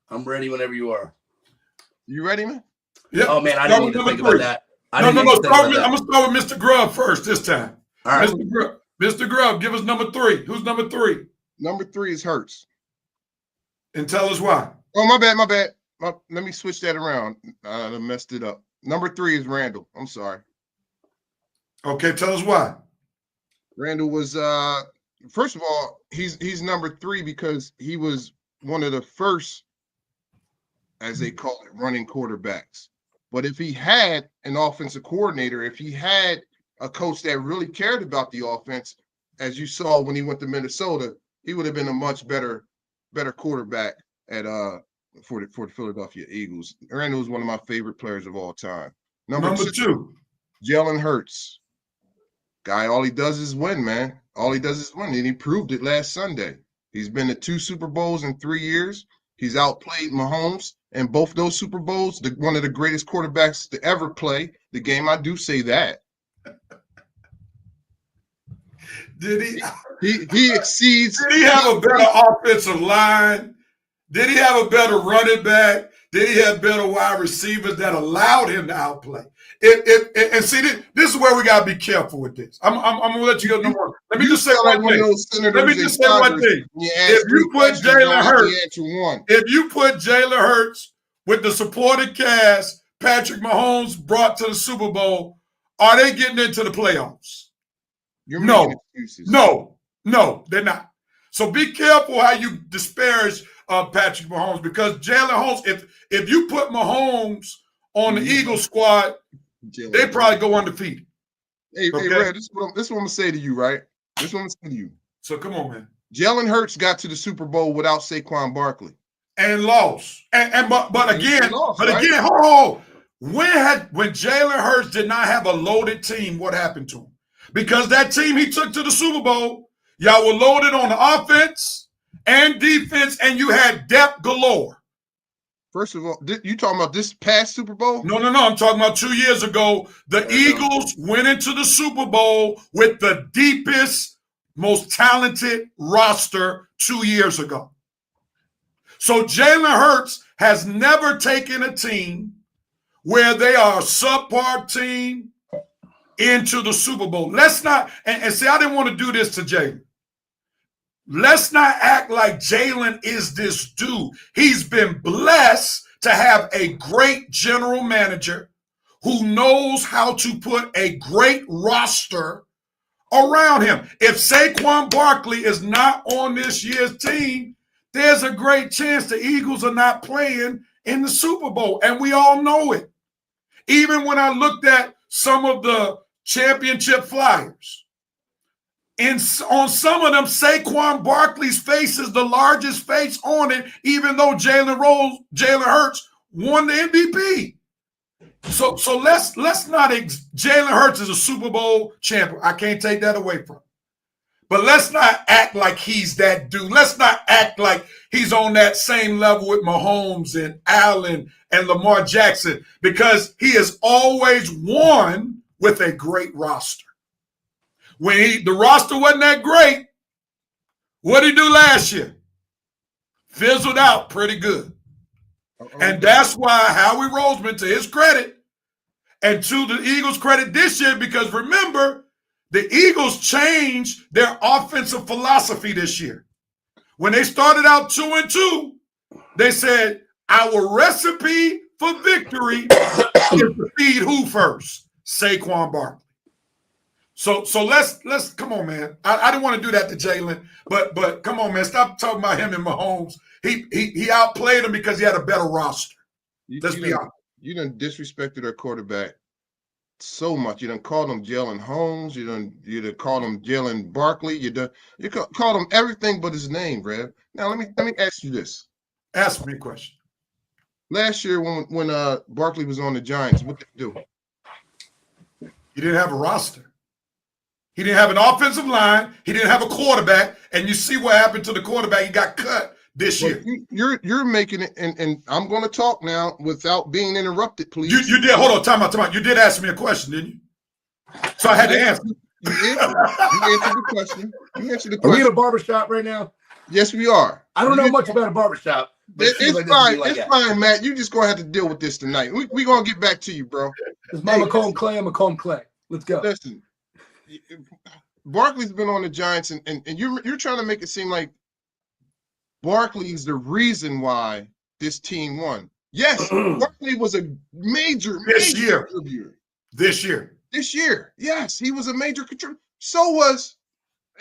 I'm ready whenever you are. You ready, man? Yep. Oh, man, I didn't even think about that. No. I'm going to start with Mr. Grubb first this time. All right. Mr. Grubb, give us number 3. Who's number 3? Number 3 is Hurts. And tell us why. Oh, my bad. Let me switch that around. I messed it up. Number 3 is Randall. I'm sorry. Okay, tell us why. Randall was first of all, he's number 3 because he was one of the first, as they call it, running quarterbacks. But if he had an offensive coordinator, if he had a coach that really cared about the offense, as you saw when he went to Minnesota, he would have been a much better quarterback at for the Philadelphia Eagles. Randall was one of my favorite players of all time. Number 2, Jalen Hurts. Guy, all he does is win, man. All he does is win, and he proved it last Sunday. He's been to 2 Super Bowls in 3 years. He's outplayed Mahomes in both those Super Bowls. One of the greatest quarterbacks to ever play the game. I do say that. Did he? He exceeds. Did he have a better offensive line? Did he have a better running back? Did he have better wide receivers that allowed him to outplay? And see, this is where we gotta be careful with this. I'm gonna let you go. No more. Let me just say one thing. Let me just say one thing. If you put Jalen Hurts with the supporting cast Patrick Mahomes brought to the Super Bowl, are they getting into the playoffs? No, they're not. So be careful how you disparage Patrick Mahomes, because Jalen Hurts, if you put Mahomes on the Eagles squad, they probably go undefeated. Hey, Rev, this is what I'm going to say to you, right? This is what I'm going to say to you. So come on, man. Jalen Hurts got to the Super Bowl without Saquon Barkley. And lost. But again, when Jalen Hurts did not have a loaded team, what happened to him? Because that team he took to the Super Bowl, y'all were loaded on the offense and defense, and you had depth galore. First of all, you talking about this past Super Bowl? No. I'm talking about 2 years ago. The Eagles went into the Super Bowl with the deepest, most talented roster 2 years ago. So Jalen Hurts has never taken a team where they are a subpar team into the Super Bowl. Let's not, and see, I didn't want to do this to Jalen. Let's not act like Jalen is this dude. He's been blessed to have a great general manager who knows how to put a great roster around him. If Saquon Barkley is not on this year's team, there's a great chance the Eagles are not playing in the Super Bowl, and we all know it. Even when I looked at some of the championship flyers, on some of them, Saquon Barkley's face is the largest face on it, even though Jalen Hurts won the MVP. So let's not. Jalen Hurts is a Super Bowl champion. I can't take that away from him. But let's not act like he's that dude. Let's not act like he's on that same level with Mahomes and Allen and Lamar Jackson, because he has always won with a great roster. When the roster wasn't that great, what did he do last year? Fizzled out pretty good. And that's why Howie Roseman, to his credit, and to the Eagles' credit this year, because remember, the Eagles changed their offensive philosophy this year. When they started out 2-2, they said, our recipe for victory is to feed who first? Saquon Barkley. So let's come on, man. I didn't want to do that to Jalen, but come on, man. Stop talking about him and Mahomes. He outplayed him because he had a better roster. Let's be honest. You done disrespected our quarterback so much. You done called him Jalen Holmes. You done called him Jalen Barkley. You called him everything but his name, Rev. Now let me ask you this. Ask me a question. Last year when Barkley was on the Giants, what did they do? He didn't have a roster. He didn't have an offensive line. He didn't have a quarterback. And you see what happened to the quarterback. He got cut this year. You're making it, and I'm going to talk now without being interrupted, please. You did. Hold on. Time out. You did ask me a question, didn't you? So I had to answer. You answered the question. Are we in a barbershop right now? Yes, we are. I don't know much about a barbershop. It's fine. It's fine, Matt. You just going to have to deal with this tonight. We're going to get back to you, bro. It's my McComb Clay. I'm McComb Clay. Let's go. Listen. Barkley's been on the Giants, and you're trying to make it seem like Barkley's the reason why this team won. Yes, Barkley was a major contributor. This year, yes, he was a major contributor. So was,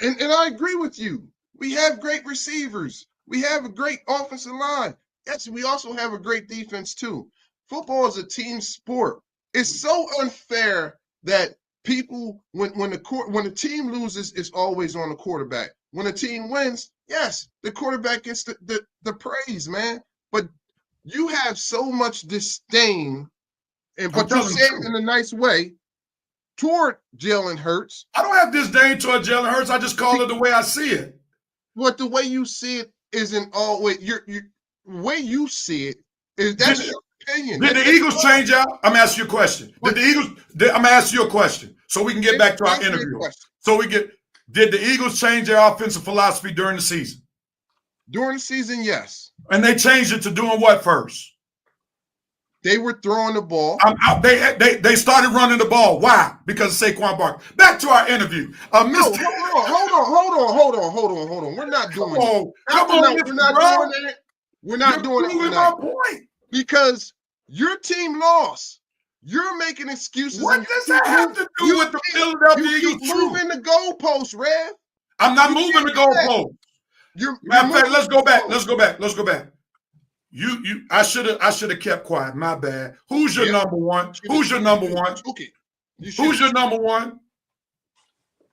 and I agree with you. We have great receivers. We have a great offensive line. Yes, we also have a great defense too. Football is a team sport. It's so unfair that people, when the team loses, it's always on the quarterback. When a team wins, yes, the quarterback gets the praise, man. But you have so much disdain, but you say it in a nice way, toward Jalen Hurts. I don't have disdain toward Jalen Hurts. I just call it the way I see it. But the way you see it isn't always your way you see it is that's your opinion. Did the Eagles change out? I'm asking you a question. I'm gonna ask you a question so we can get back to our interview. Did the Eagles change their offensive philosophy during the season? During the season, yes. And they changed it to doing what first? They were throwing the ball. They started running the ball. Why? Because of Saquon Barkley. Back to our interview. Hold on. We're not doing it. We're not doing it tonight. Because your team lost. You're making excuses. What does that have to do with the Philadelphia Eagles? You keep moving the goalposts, Rev. I'm not moving the goalposts. Matter of fact, let's go back. I should have kept quiet. My bad. Who's your number one? Who's your number one? Who's your number one?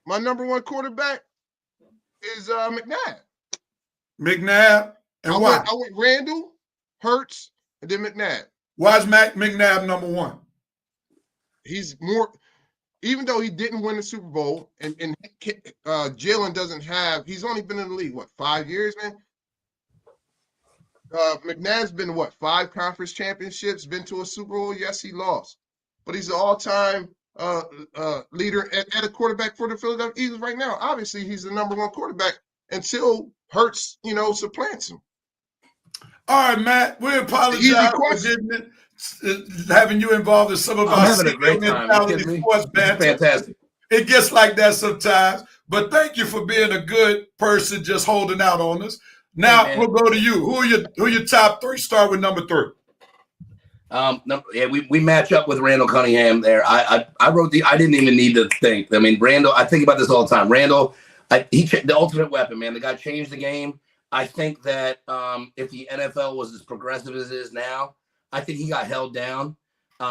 My number one quarterback is McNabb. McNabb? And why? I went Randall, Hurts, and then McNabb. Why is McNabb number one? He's more, even though he didn't win the Super Bowl, and Jalen doesn't have, he's only been in the league, 5 years, man? McNabb's been, 5 conference championships, been to a Super Bowl? Yes, he lost. But he's an all-time leader at a quarterback for the Philadelphia Eagles right now. Obviously, he's the number one quarterback until Hurts, supplants him. All right, Matt, we apologize for having you involved in some of our mentality sports banter. Fantastic. It gets like that sometimes, but thank you for being a good person just holding out on us. Now we'll go to you. Who are your top three? Start with number 3. We match up with Randall Cunningham there. I didn't even need to think. I mean, Randall, I think about this all the time. Randall, the ultimate weapon, man. The guy changed the game. I think that if the NFL was as progressive as it is now, I think he got held down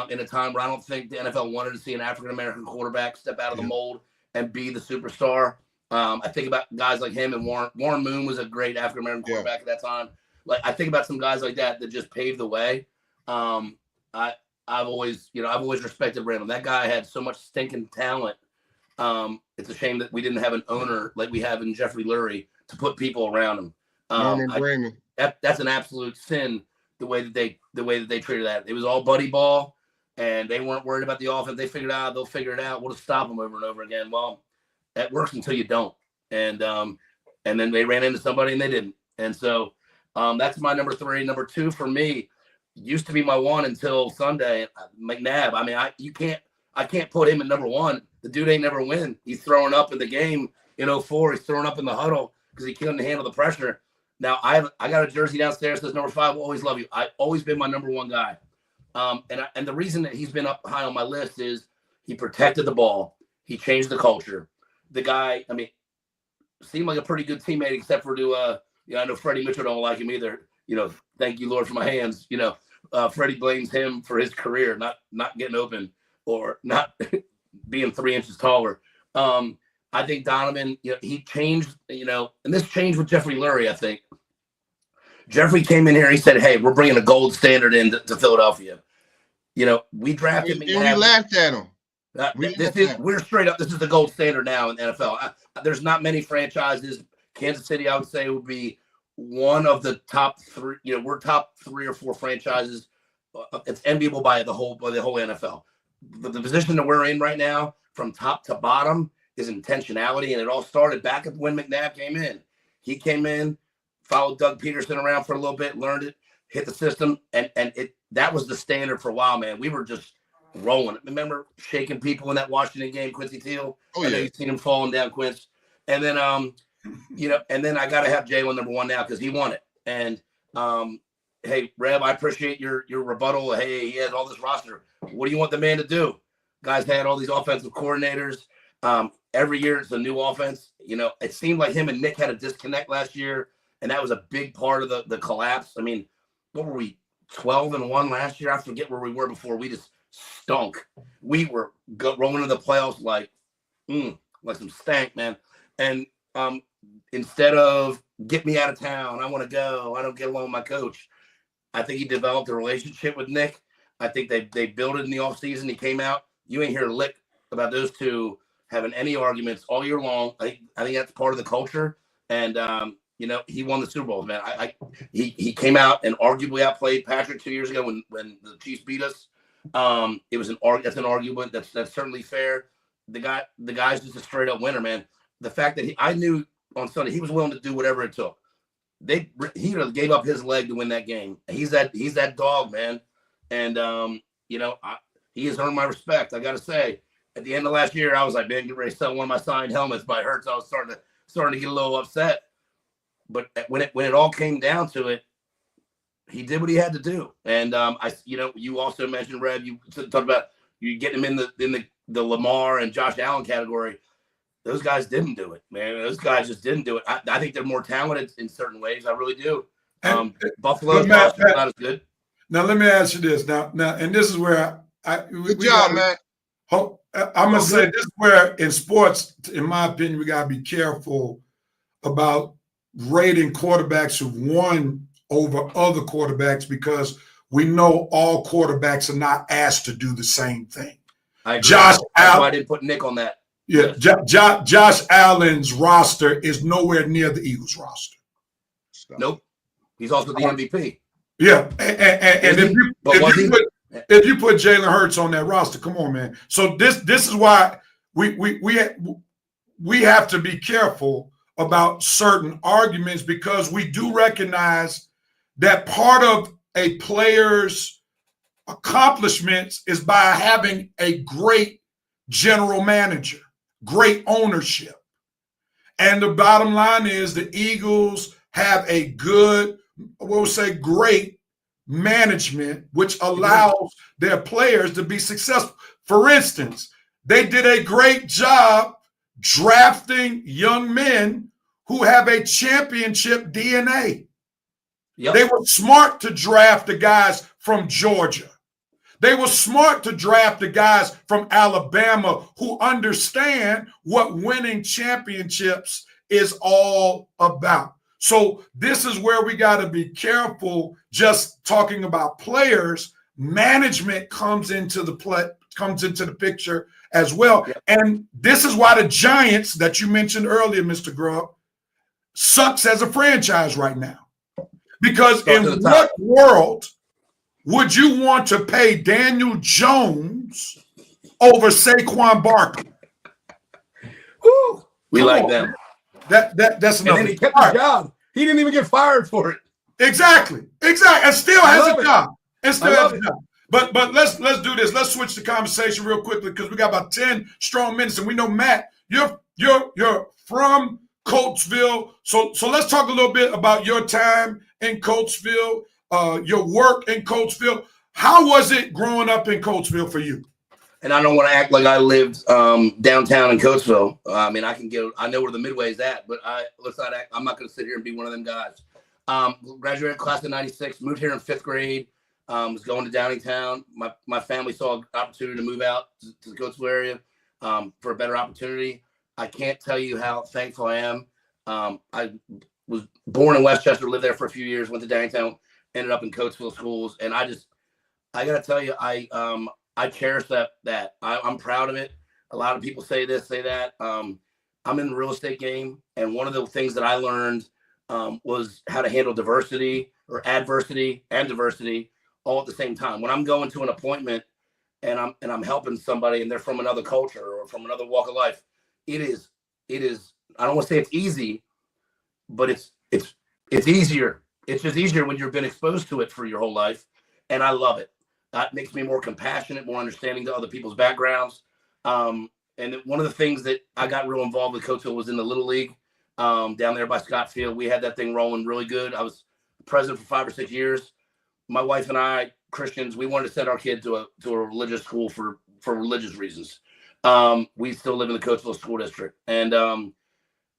in a time where I don't think the NFL wanted to see an African-American quarterback step out of the mold and be the superstar. I think about guys like him and Warren Moon was a great African-American quarterback at that time. Like, I think about some guys like that just paved the way. I've always respected Randall. That guy had so much stinking talent. It's a shame that we didn't have an owner like we have in Jeffrey Lurie to put people around him. Norman Brayman. That's an absolute sin. The way that they treated that, it was all buddy ball, and they weren't worried about the offense. They figured out they'll figure it out. We'll just stop them over and over again. Well, that works until you don't, and then they ran into somebody and they didn't. And so that's my number 3. Number 2 for me used to be my 1 until Sunday. McNabb. I mean, I can't put him at number 1. The dude ain't never win. He's throwing up in the game in 2004. He's throwing up in the huddle because he couldn't handle the pressure. Now I got a jersey downstairs that says number 5 will always love you. I've always been my number 1 guy. And the reason that he's been up high on my list is he protected the ball. He changed the culture. The guy, I mean, seemed like a pretty good teammate, except for I know Freddie Mitchell don't like him either. Thank you, Lord, for my hands. Freddie blames him for his career, not getting open or not being 3 inches taller. I think Donovan, he changed, and this changed with Jeffrey Lurie, I think. Jeffrey came in here, he said, hey, we're bringing a gold standard in to Philadelphia. We drafted McNabb. We laughed at him. We're straight up. This is the gold standard now in the NFL. There's not many franchises. Kansas City, I would say, would be one of the top 3. We're top 3 or 4 franchises. It's enviable by the whole NFL. The position that we're in right now, from top to bottom, is intentionality, and it all started back when McNabb came in. He came in, followed Doug Peterson around for a little bit, learned it, hit the system, and that was the standard for a while, man. We were just rolling. Remember shaking people in that Washington game, Quincy Teal? Oh, yeah. I know you've seen him falling down, Quince. And then, and then I got to have Jalen number 1 now because he won it. And, hey, Rev, I appreciate your rebuttal. Hey, he has all this roster. What do you want the man to do? Guys had all these offensive coordinators. Every year it's a new offense. It seemed like him and Nick had a disconnect last year, and that was a big part of the collapse. I mean, what were we, 12-1 last year? I forget where we were before. We just stunk. We were rolling into the playoffs like some stank, man. And instead of get me out of town, I want to go, I don't get along with my coach, I think he developed a relationship with Nick. I think they built it in the offseason. He came out. You ain't hear a lick about those two having any arguments all year long. I think that's part of the culture. And, he won the Super Bowl, man. He came out and arguably outplayed Patrick 2 years ago when the Chiefs beat us. It was that's an argument. That's certainly fair. The guy's just a straight up winner, man. The fact that I knew on Sunday he was willing to do whatever it took. He gave up his leg to win that game. He's that dog, man. And he has earned my respect. I got to say, at the end of last year, I was like, man, get ready to sell one of my signed helmets by Hurts. I was starting to get a little upset. But when it all came down to it, he did what he had to do. And you also mentioned, Rev, you talked about you getting him in the Lamar and Josh Allen category. Those guys didn't do it, man. Those guys just didn't do it. I think they're more talented in certain ways. I really do. Buffalo's not as good. Now let me ask you this. Now, and this is where good job, man. I'm gonna say this is where in sports, in my opinion, we gotta be careful about rating quarterbacks who've won over other quarterbacks because we know all quarterbacks are not asked to do the same thing. I agree. That's why I didn't put Nick on that. Yeah, Josh Allen's roster is nowhere near the Eagles roster. Nope. He's also the MVP. Yeah, and if you put Jalen Hurts on that roster, come on, man. So this is why we have to be careful about certain arguments because we do recognize that part of a player's accomplishments is by having a great general manager, great ownership. And the bottom line is the Eagles have a good, we'll say great management, which allows their players to be successful. For instance, they did a great job drafting young men who have a championship DNA. Yep. They were smart to draft the guys from Georgia. They were smart to draft the guys from Alabama who understand what winning championships is all about. So this is where we got to be careful just talking about players. Management comes into the picture as well. Yep. And this is why the Giants that you mentioned earlier, Mr. Grubb, sucks as a franchise right now. Because in what world would you want to pay Daniel Jones over Saquon Barkley? Woo! We like them. That's And another. then he kept his job. He didn't even get fired for it. Exactly. And still has a job. And still has a it. job. But let's do this. Let's switch the conversation real quickly because we got about 10 strong minutes, and we know, Matt, you're from Coatesville. So let's talk a little bit about your time in Coatesville, your work in Coatesville. How was it growing up in Coatesville for you? And I don't want to act like I lived downtown in Coatesville. I mean, I know where the Midway is at, but let's not act. I'm not going to sit here and be one of them guys. Graduated class of '96, moved here in 5th grade. Was going to Downingtown. My family saw an opportunity to move out to the Coatesville area for a better opportunity. I can't tell you how thankful I am. I was born in Westchester, lived there for a few years, went to Downingtown, ended up in Coatesville schools, and I got to tell you, I cherish that. I'm proud of it. A lot of people say this, say that. I'm in the real estate game, and one of the things that I learned was how to handle diversity or adversity and diversity all at the same time. When I'm going to an appointment and I'm helping somebody and they're from another culture or from another walk of life, it is. I don't want to say it's easy, but it's easier. It's just easier when you've been exposed to it for your whole life, and I love it. That makes me more compassionate, more understanding to other people's backgrounds. And one of the things that I got real involved with Coatesville was in the Little League down there by Scott Field. We had that thing rolling really good. I was president for 5 or 6 years. My wife and I, Christians, we wanted to send our kid to a religious school for religious reasons. We still live in the Coatesville School District. And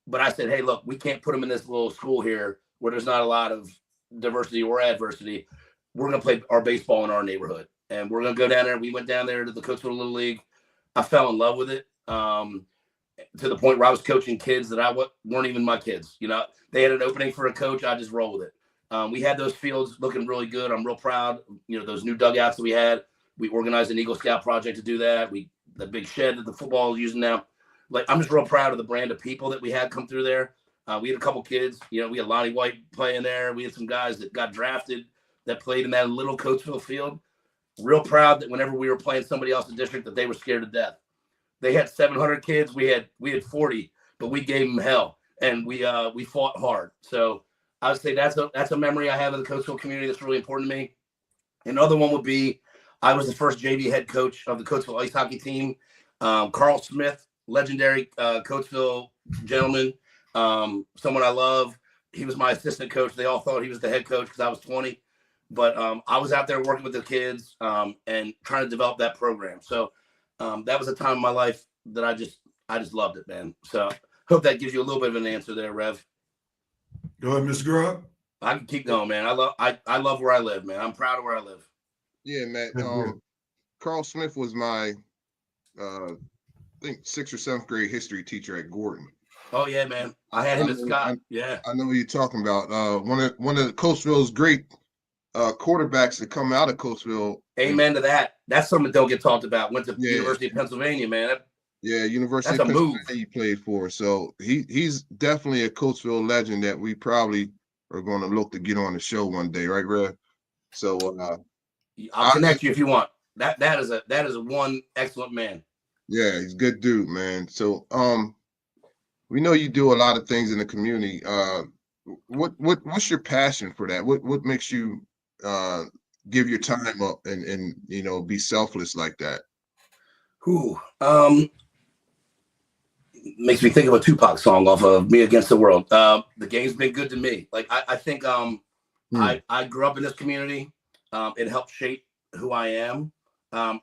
but I said, hey, look, we can't put them in this little school here where there's not a lot of diversity or adversity. We're going to play our baseball in our neighborhood. And we're going to go down there. We went down there to the Coatesville Little League. I fell in love with it to the point where I was coaching kids that weren't even my kids. You know, they had an opening for a coach. I just roll with it. We had those fields looking really good. I'm real proud. You know, those new dugouts that we had. We organized an Eagle Scout project to do that. The big shed that the football is using now. Like, I'm just real proud of the brand of people that we had come through there. We had a couple kids. You know, we had Lonnie White playing there. We had some guys that got drafted that played in that little Coatesville field. Real proud that whenever we were playing somebody else's district that they were scared to death. They had 700 kids. We had 40, but we gave them hell, and we fought hard. So I would say that's a memory I have of the Coatesville community that's really important to me. Another one would be I was the first JV head coach of the Coatesville ice hockey team. Carl Smith, legendary Coatesville gentleman, someone I love. He was my assistant coach. They all thought he was the head coach because I was 20. But I was out there working with the kids and trying to develop that program. So that was a time in my life that I just loved it, man. So hope that gives you a little bit of an answer there, Rev. Go ahead, Mr. Grubb. I can keep going, man. I love where I live, man. I'm proud of where I live. Yeah, man. Carl Smith was my, I think 6th or 7th grade history teacher at Gorham. Oh yeah, man. I had him at Scott. Yeah. I know what you're talking about. One of Coatesville's great quarterbacks that come out of Coatesville. Amen to that. That's something that don't get talked about. Went to University of Pennsylvania, man. University of Pennsylvania he played for. So he's definitely a Coatesville legend that we probably are going to look to get on the show one day, right, Rev? So I'll connect you if you want. That is a one excellent man. Yeah, he's a good dude, man. So we know you do a lot of things in the community. What's your passion for that? What makes you give your time up and you know, be selfless like that? Makes me think of a Tupac song off of Me Against the World. The game's been good to me. Like I think I grew up in this community. It helped shape who I am.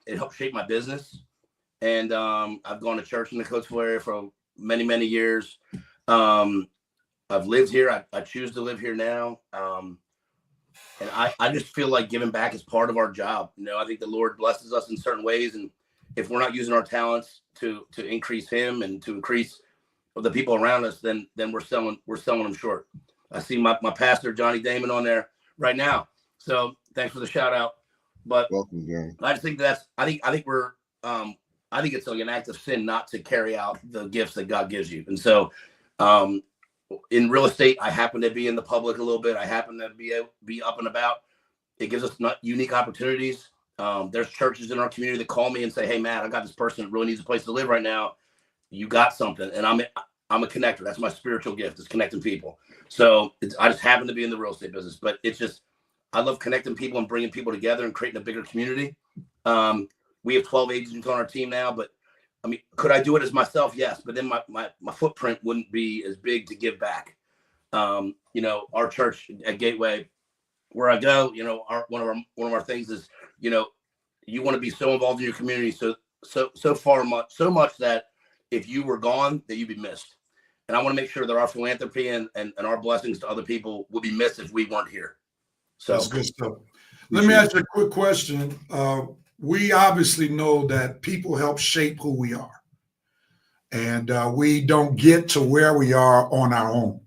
It helped shape my business. And I've gone to church in the Coatesville area for many, many years. I've lived here. I choose to live here now. And I just feel like giving back is part of our job. You know, I think the Lord blesses us in certain ways. And if we're not using our talents to increase him and to increase the people around us, then we're selling them short. I see my pastor, Johnny Damon, on there right now. So thanks for the shout out. But welcome, Johnny. I just think I think we're I think it's like an act of sin not to carry out the gifts that God gives you. And so, in real estate, I happen to be in the public a little bit. I happen to be up and about. It gives us unique opportunities. There's churches in our community that call me and say, "Hey, Matt, I got this person that really needs a place to live right now. You got something?" And I'm a connector. That's my spiritual gift, is connecting people. So I just happen to be in the real estate business, but it's just, I love connecting people and bringing people together and creating a bigger community. We have 12 agents on our team now, but I mean, could I do it as myself? Yes, but then my footprint wouldn't be as big to give back. Our church at Gateway, where I go, one of our things is, you want to be so involved in your community, so much that if you were gone, that you'd be missed. And I want to make sure that our philanthropy and our blessings to other people would be missed if we weren't here. So that's good stuff. Let me ask you a quick question. We obviously know that people help shape who we are, and we don't get to where we are on our own.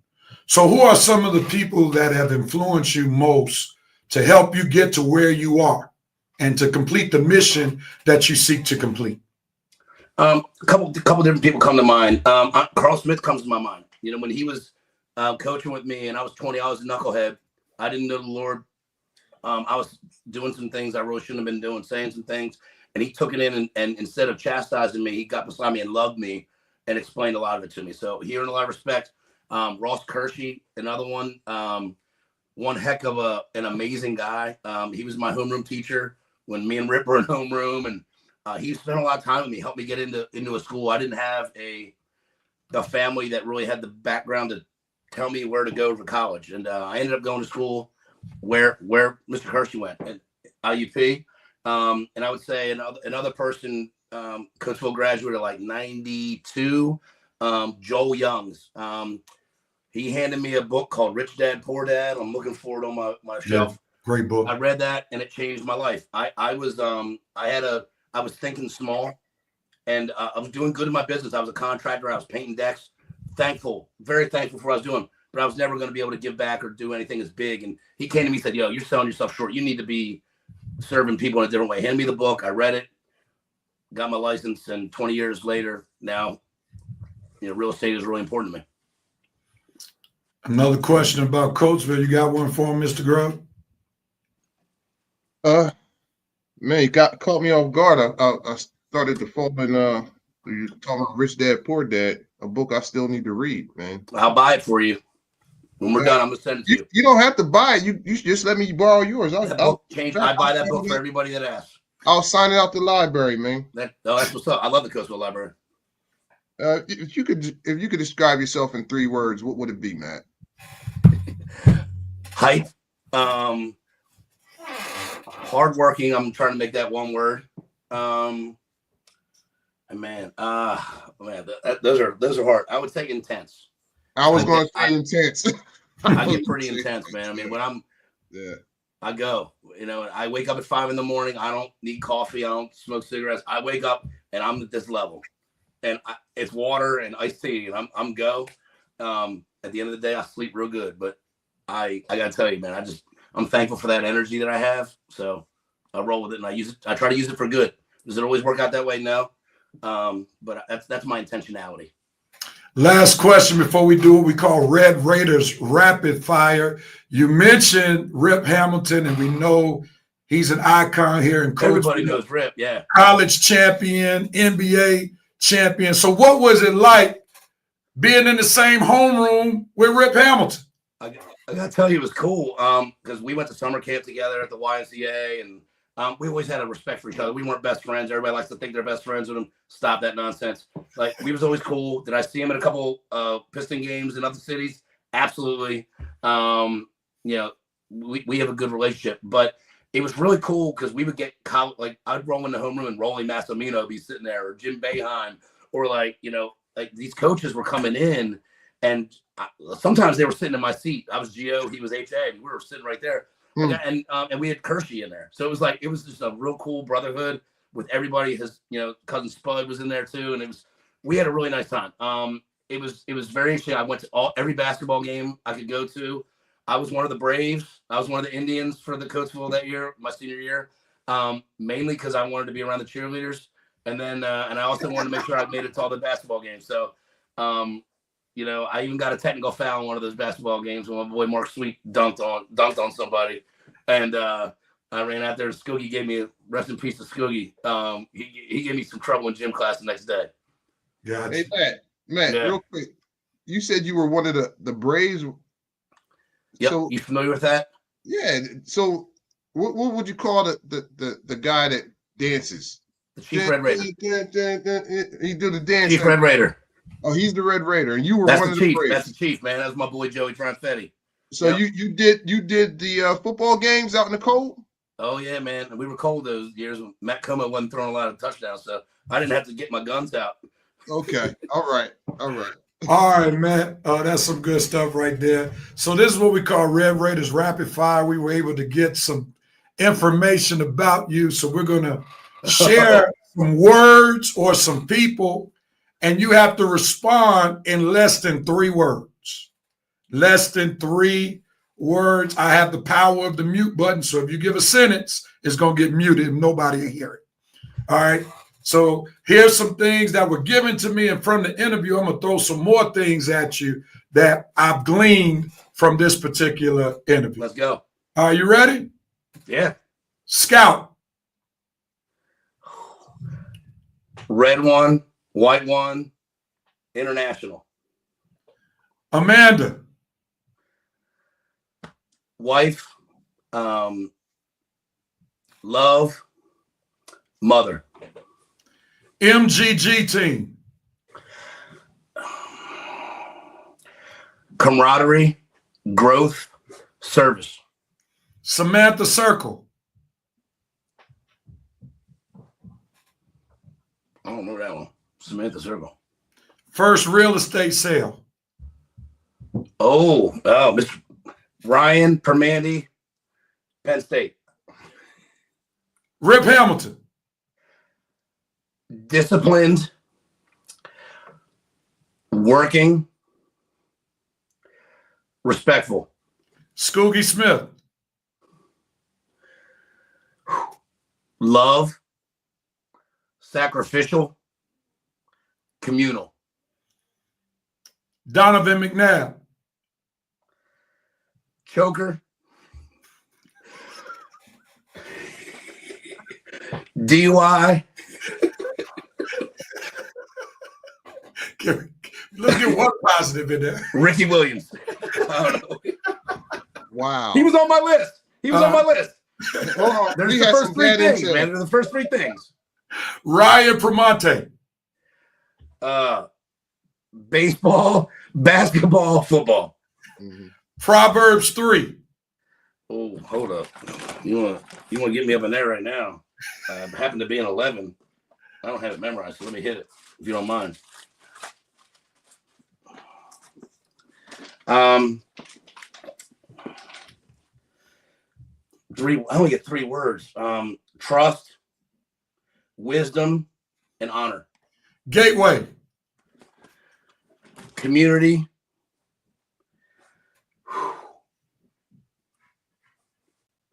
So who are some of the people that have influenced you most to help you get to where you are and to complete the mission that you seek to complete? A couple different people come to mind. Carl Smith comes to my mind. When he was coaching with me and I was 20, I was a knucklehead. I didn't know the Lord. I was doing some things I really shouldn't have been doing, saying some things, and he took it in and instead of chastising me, he got beside me and loved me and explained a lot of it to me. So he earned a lot of respect. Ross Kershey, another one, one heck of an amazing guy. He was my homeroom teacher when me and Rip were in homeroom, and he spent a lot of time with me, helped me get into a school. I didn't have a family that really had the background to tell me where to go for college, and I ended up going to school where Mr. Hershey went at IUP. And I would say another person, Coachville graduated like 92, Joel Youngs. He handed me a book called Rich Dad, Poor Dad. I'm looking for it on my shelf. Great book. I read that and it changed my life. I was thinking small, and I was doing good in my business. I was a contractor. I was painting decks. Very thankful for what I was doing. But I was never going to be able to give back or do anything as big. And he came to me and said, "Yo, you're selling yourself short. You need to be serving people in a different way." Hand me the book. I read it, got my license, and 20 years later, now, real estate is really important to me. Another question about Coatesville. You got one for him, Mr. Grubb? Man, you caught me off guard. I started to fall in. You talking about Rich Dad Poor Dad, a book I still need to read, man. I'll buy it for you. When we're done, I'm gonna send it to you. You don't have to buy it. You should just let me borrow yours. I buy that book for everybody that asks. I'll sign it out the library, man. That's what's up. I love the Coastal Library. If you could describe yourself in 3 words, what would it be, Matt? Hype. Hardworking. I'm trying to make that one word. Those are hard. I would say intense. I was going to say intense. I get pretty intense, man. I mean, when I go, I wake up at 5 a.m. I don't need coffee. I don't smoke cigarettes. I wake up and I'm at this level, and it's water and iced tea, and I'm go. At the end of the day, I sleep real good, but I gotta tell you, man, I'm thankful for that energy that I have. So I roll with it and I use it. I try to use it for good. Does it always work out that way? No. But that's my intentionality. Last question before we do what we call Red Raiders Rapid Fire. You mentioned Rip Hamilton, and we know he's an icon here in Coach. Everybody knows Rip, yeah. College champion, NBA champion. So what was it like being in the same homeroom with Rip Hamilton? I gotta tell you, it was cool because we went to summer camp together at the YMCA, and we always had a respect for each other. We weren't best friends. Everybody likes to think they're best friends with him. Stop that nonsense. Like, we was always cool. Did I see him at a couple Piston games in other cities? Absolutely. We have a good relationship, but it was really cool because we would get I'd roll in the homeroom and Rolly Massimino be sitting there, or Jim Boeheim, or these coaches were coming in, and sometimes they were sitting in my seat. I was GO, he was HA, and we were sitting right there. And we had Kershey in there. So it was just a real cool brotherhood with everybody. His, cousin Spud was in there too. And we had a really nice time. It was very interesting. I went to every basketball game I could go to. I was one of the Braves. I was one of the Indians for the Coatesville that year, my senior year, mainly because I wanted to be around the cheerleaders. And then and I also wanted to make sure I made it to all the basketball games. So, you know, I even got a technical foul in one of those basketball games when my boy Mark Sweet dunked on somebody, and I ran out there. And Skoogie gave me rest in peace to Skoogie. He gave me some trouble in gym class the next day. Gotcha. Hey, Matt, Yeah. real quick. You said you were one of the Braves. Yep. So, You familiar with that? yeah. So what would you call the guy that dances? The Chief Red Raider. He do the dance. Chief Red Raider. Oh, he's the Red Raider, and you were That's one the of the Chief. Braves. That's the Chief, man. That was my boy Joey Tronfetti. So Yep. you did the football games out in the cold? Oh yeah, man. We were cold those years. Matt Como wasn't throwing a lot of touchdowns, so I didn't have to get my guns out. Okay. All right. All right, Matt. That's some good stuff right there. So this is what we call Rev Raiders Rapid Fire. We were able to get some information about you. So we're going to share some words or some people, and you have to respond in less than 3 words. Less than 3 words. I have the power of the mute button. So if you give a sentence, it's going to get muted and nobody will hear it. All right. So here's some things that were given to me, and from the interview, I'm going to throw some more things at you that I've gleaned from this particular interview. Let's go. Are you ready? Yeah. Scout. Red one, white one, international. Amanda. Wife, love, mother. MGG team. Camaraderie, growth, service. Samantha Circle. I don't know that one. Samantha Circle. First real estate sale. Oh, Mr. Ryan Permandy, Penn State. Rip Hamilton. Disciplined, working, respectful. Skoogie Smith. Love, sacrificial, communal. Donovan McNabb. Choker, DUI, Let's get one positive in there. Ricky Williams. I don't know. Wow. He was on my list. He was on my list. Hold on. There's We the had first some 3 bad things, intel. man. They're the first 3 things. Ryan Pramonte. Baseball, basketball, football. Mhm. Proverbs 3. Oh, hold up. You want to get me up in there right now? I happen to be in 11. I don't have it memorized, so let me hit it if you don't mind. I only get 3 words. Trust, wisdom, and honor. Gateway. Community.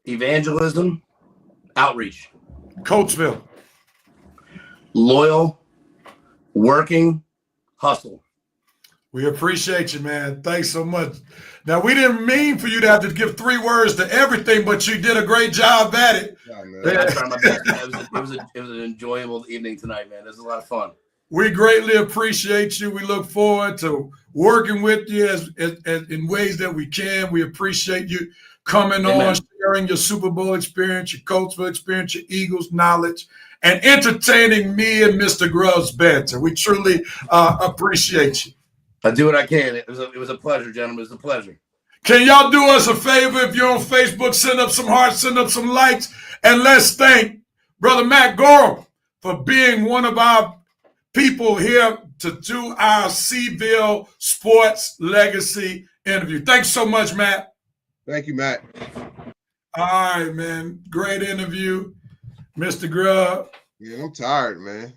Evangelism, outreach. Coatesville. Loyal, working, hustle. We appreciate you, man. Thanks so much. Now, we didn't mean for you to have to give 3 words to everything, but you did a great job at it. Yeah, man. I tried my best. It was an enjoyable evening tonight, man. This was a lot of fun. We greatly appreciate you. We look forward to working with you as in ways that we can. We appreciate you coming Amen. on, sharing your Super Bowl experience, your Coatesville experience, your Eagles knowledge, and entertaining me and Mr. Grubb's banter. We truly appreciate you. I do what I can. It was a pleasure, gentlemen. It was a pleasure. Can y'all do us a favor? If you're on Facebook, send up some hearts, send up some likes, and let's thank Brother Matt Gorham for being one of our people here to do our Seville Sports Legacy interview. Thanks so much, Matt. Thank you, Matt. All right, man. Great interview. Mr. Grubb, Yeah, I'm tired, man.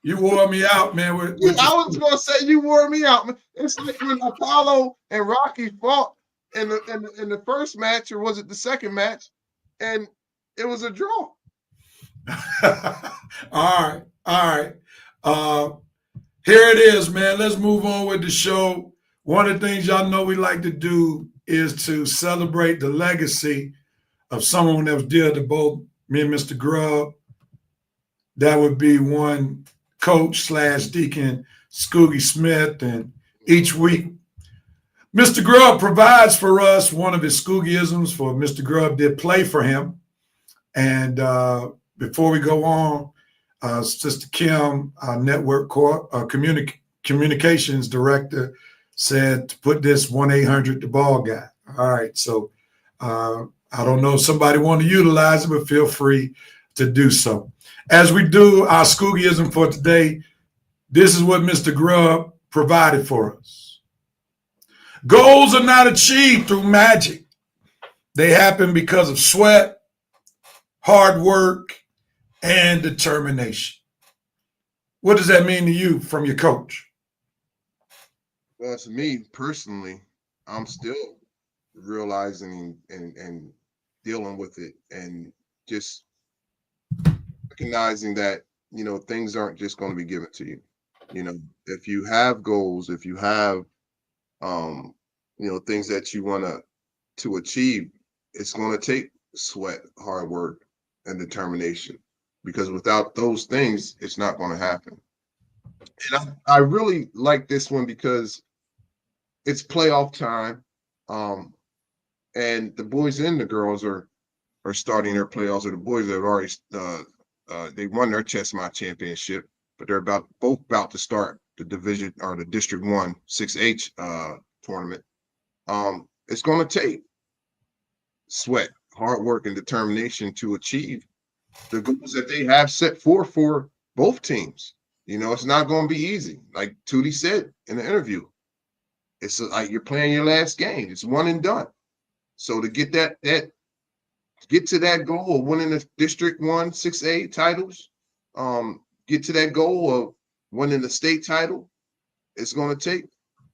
you wore me out, man. I was gonna say you wore me out, man. It's like when Apollo and Rocky fought in the first match, or was it the second match? And it was a draw. All right. All right. Here it is, man. Let's move on with the show. One of the things y'all know we like to do is to celebrate the legacy of someone that was dear to both me and Mr. Grubb. That would be one coach / Deacon Scoogie Smith. And each week, Mr. Grubb provides for us one of his Scoogieisms, for Mr. Grubb did play for him. And before we go on, Sister Kim, our network communications director, said to put this 1-800 the ball guy. All right, so I don't know if somebody want to utilize it, but feel free to do so. As we do our Scoogieism for today, this is what Mr. Grubb provided for us. Goals are not achieved through magic. They happen because of sweat, hard work, and determination. What does that mean to you from your coach? Well, to me personally, I'm still realizing and dealing with it, and just recognizing that, things aren't just going to be given to you. If you have goals, if you have, things that you want to achieve, it's going to take sweat, hard work, and determination. Because without those things, it's not going to happen. And I really like this one because it's playoff time, and the boys and the girls are starting their playoffs. Or the boys have already they won their chess match championship, but they're both about to start the division or the District 1 6H tournament. It's going to take sweat, hard work, and determination to achieve the goals that they have set for both teams. It's not going to be easy. Like Tootie said in the interview, it's like you're playing your last game. It's one and done. So to get get to that goal of winning the District 1 6A titles, get to that goal of winning the state title, it's going to take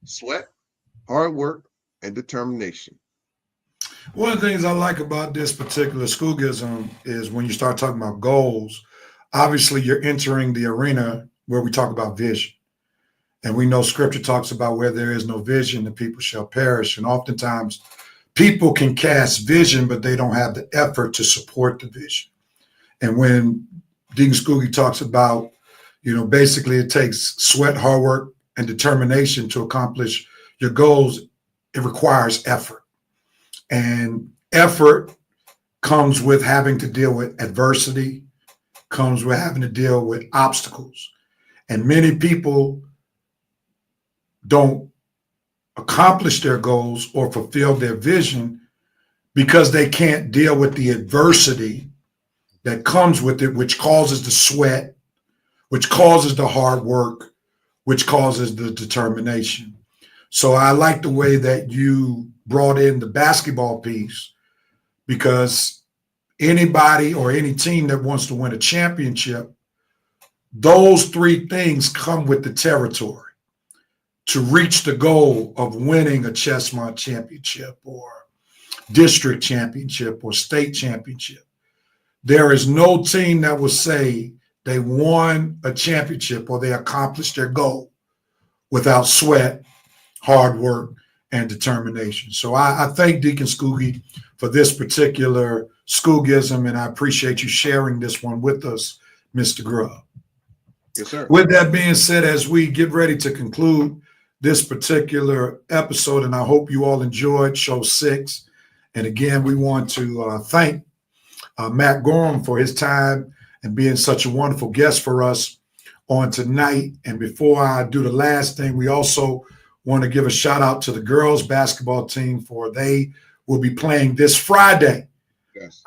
sweat, hard work, and determination. One of the things I like about this particular Scoogism is when you start talking about goals, obviously you're entering the arena where we talk about vision. And we know scripture talks about where there is no vision, the people shall perish. And oftentimes people can cast vision, but they don't have the effort to support the vision. And when Deacon Scoogie talks about, basically it takes sweat, hard work, and determination to accomplish your goals, it requires effort. And effort comes with having to deal with adversity, comes with having to deal with obstacles. And many people don't accomplish their goals or fulfill their vision because they can't deal with the adversity that comes with it, which causes the sweat, which causes the hard work, which causes the determination. So I like the way that you brought in the basketball piece, because anybody or any team that wants to win a championship, those three things come with the territory to reach the goal of winning a Chessmont championship or district championship or state championship. There is no team that will say they won a championship or they accomplished their goal without sweat, hard work, and determination. So I thank Deacon Scoogie for this particular Scoogism, and I appreciate you sharing this one with us, Mr. Grubb. Yes, sir. With that being said, as we get ready to conclude this particular episode, and I hope you all enjoyed show 6. And again, we want to thank Matt Gorham for his time and being such a wonderful guest for us on tonight. And before I do the last thing, we also want to give a shout out to the girls basketball team, for they will be playing this Friday. Yes.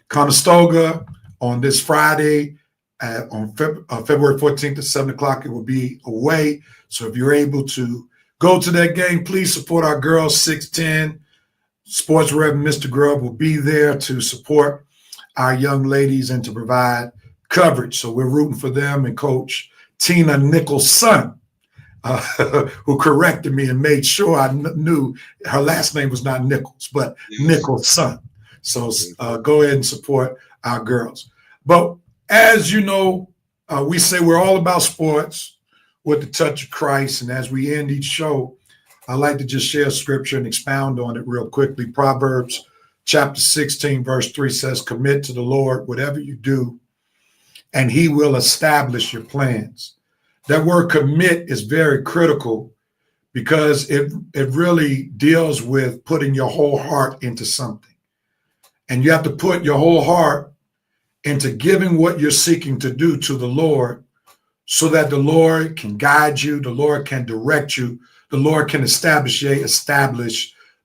Conestoga on this Friday on February 14th at 7 o'clock. It will be away. So if you're able to go to that game, please support our girls. 610 Sports Rev Mista Grubb will be there to support our young ladies and to provide coverage. So we're rooting for them, and Coach Tina Nicholson, who corrected me and made sure I knew her last name was not Nichols, but yes, Nicholson. So go ahead and support our girls. But as you know, We say we're all about sports with the touch of Christ. And as we end each show, I like to just share scripture and expound on it real quickly. Proverbs chapter 16, verse 3 says, commit to the Lord whatever you do, and he will establish your plans. That word commit is very critical because it really deals with putting your whole heart into something. And you have to put your whole heart into giving what you're seeking to do to the Lord so that the Lord can guide you, the Lord can direct you, the Lord can establish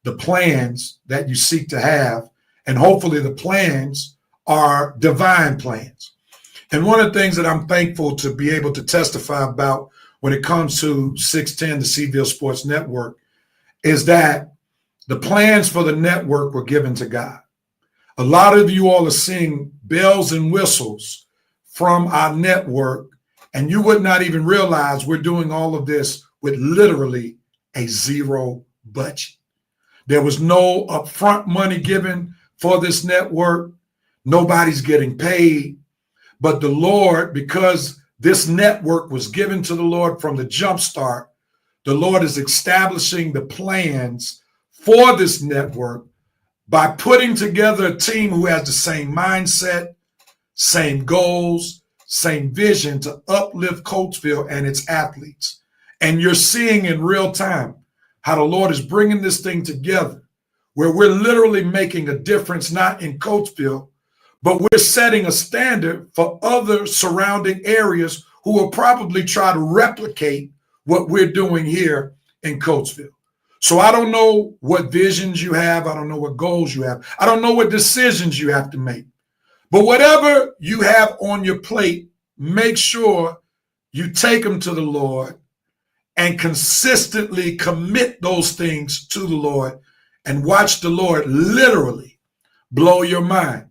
the plans that you seek to have. And hopefully the plans are divine plans. And one of the things that I'm thankful to be able to testify about when it comes to 610, the Seville Sports Network, is that the plans for the network were given to God. A lot of you all are seeing bells and whistles from our network, and you would not even realize we're doing all of this with literally a zero budget. There was no upfront money given for this network. Nobody's getting paid. But the Lord, because this network was given to the Lord from the jump start, the Lord is establishing the plans for this network by putting together a team who has the same mindset, same goals, same vision to uplift Coatesville and its athletes. And you're seeing in real time how the Lord is bringing this thing together, where we're literally making a difference, not in Coatesville, but we're setting a standard for other surrounding areas who will probably try to replicate what we're doing here in Coatesville. So I don't know what visions you have. I don't know what goals you have. I don't know what decisions you have to make. But whatever you have on your plate, make sure you take them to the Lord and consistently commit those things to the Lord and watch the Lord literally blow your mind.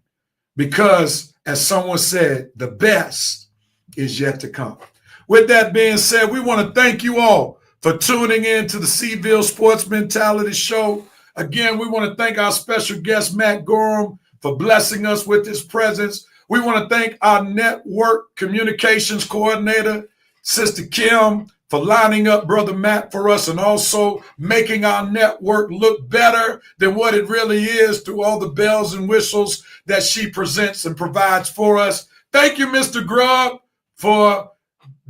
Because, as someone said, the best is yet to come. With that being said, we want to thank you all for tuning in to the Seville Sports Mentality Show. Again, we want to thank our special guest, Matt Gorham, for blessing us with his presence. We want to thank our network communications coordinator, Sister Kim, for lining up Brother Matt for us and also making our network look better than what it really is through all the bells and whistles that she presents and provides for us. Thank you, Mr. Grubb, for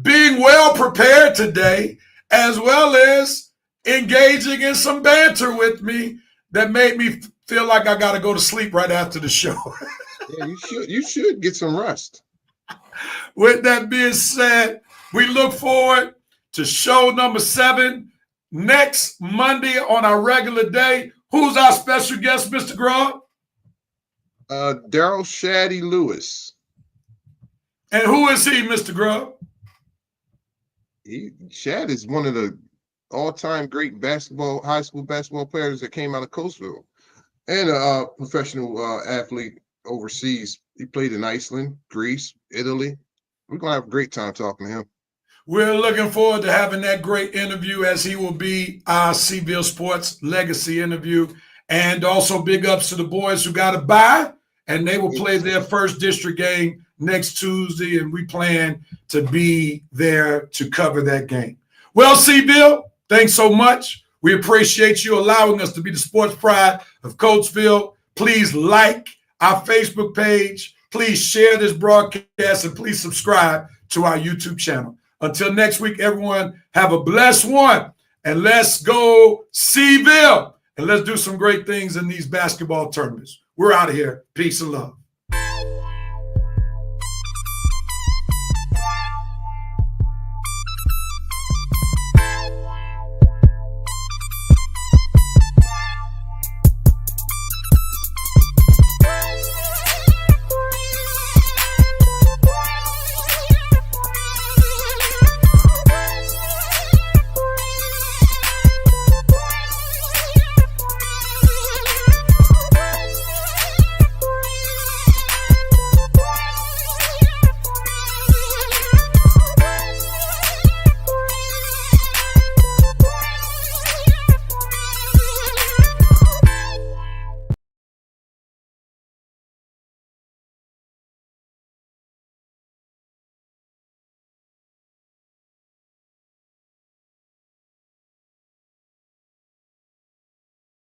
being well prepared today, as well as engaging in some banter with me that made me feel like I got to go to sleep right after the show. Yeah, you should get some rest. With that being said, we look forward to show number 7 next Monday on our regular day. Who's our special guest, Mr. Grubb? Daryl Shaddy Lewis. And who is he, Mr. Grubb? Shad is one of the all-time great high school basketball players that came out of Coatesville, and a professional athlete overseas. He played in Iceland, Greece, Italy. We're going to have a great time talking to him. We're looking forward to having that great interview, as he will be our Seville Sports Legacy interview. And also big ups to the boys who got a bye, and they will play their first district game next Tuesday, and we plan to be there to cover that game. Well, Seville, thanks so much. We appreciate you allowing us to be the sports pride of Coatesville. Please like our Facebook page. Please share this broadcast, and please subscribe to our YouTube channel. Until next week, everyone, have a blessed one, and let's go Seville, and let's do some great things in these basketball tournaments. We're out of here. Peace and love.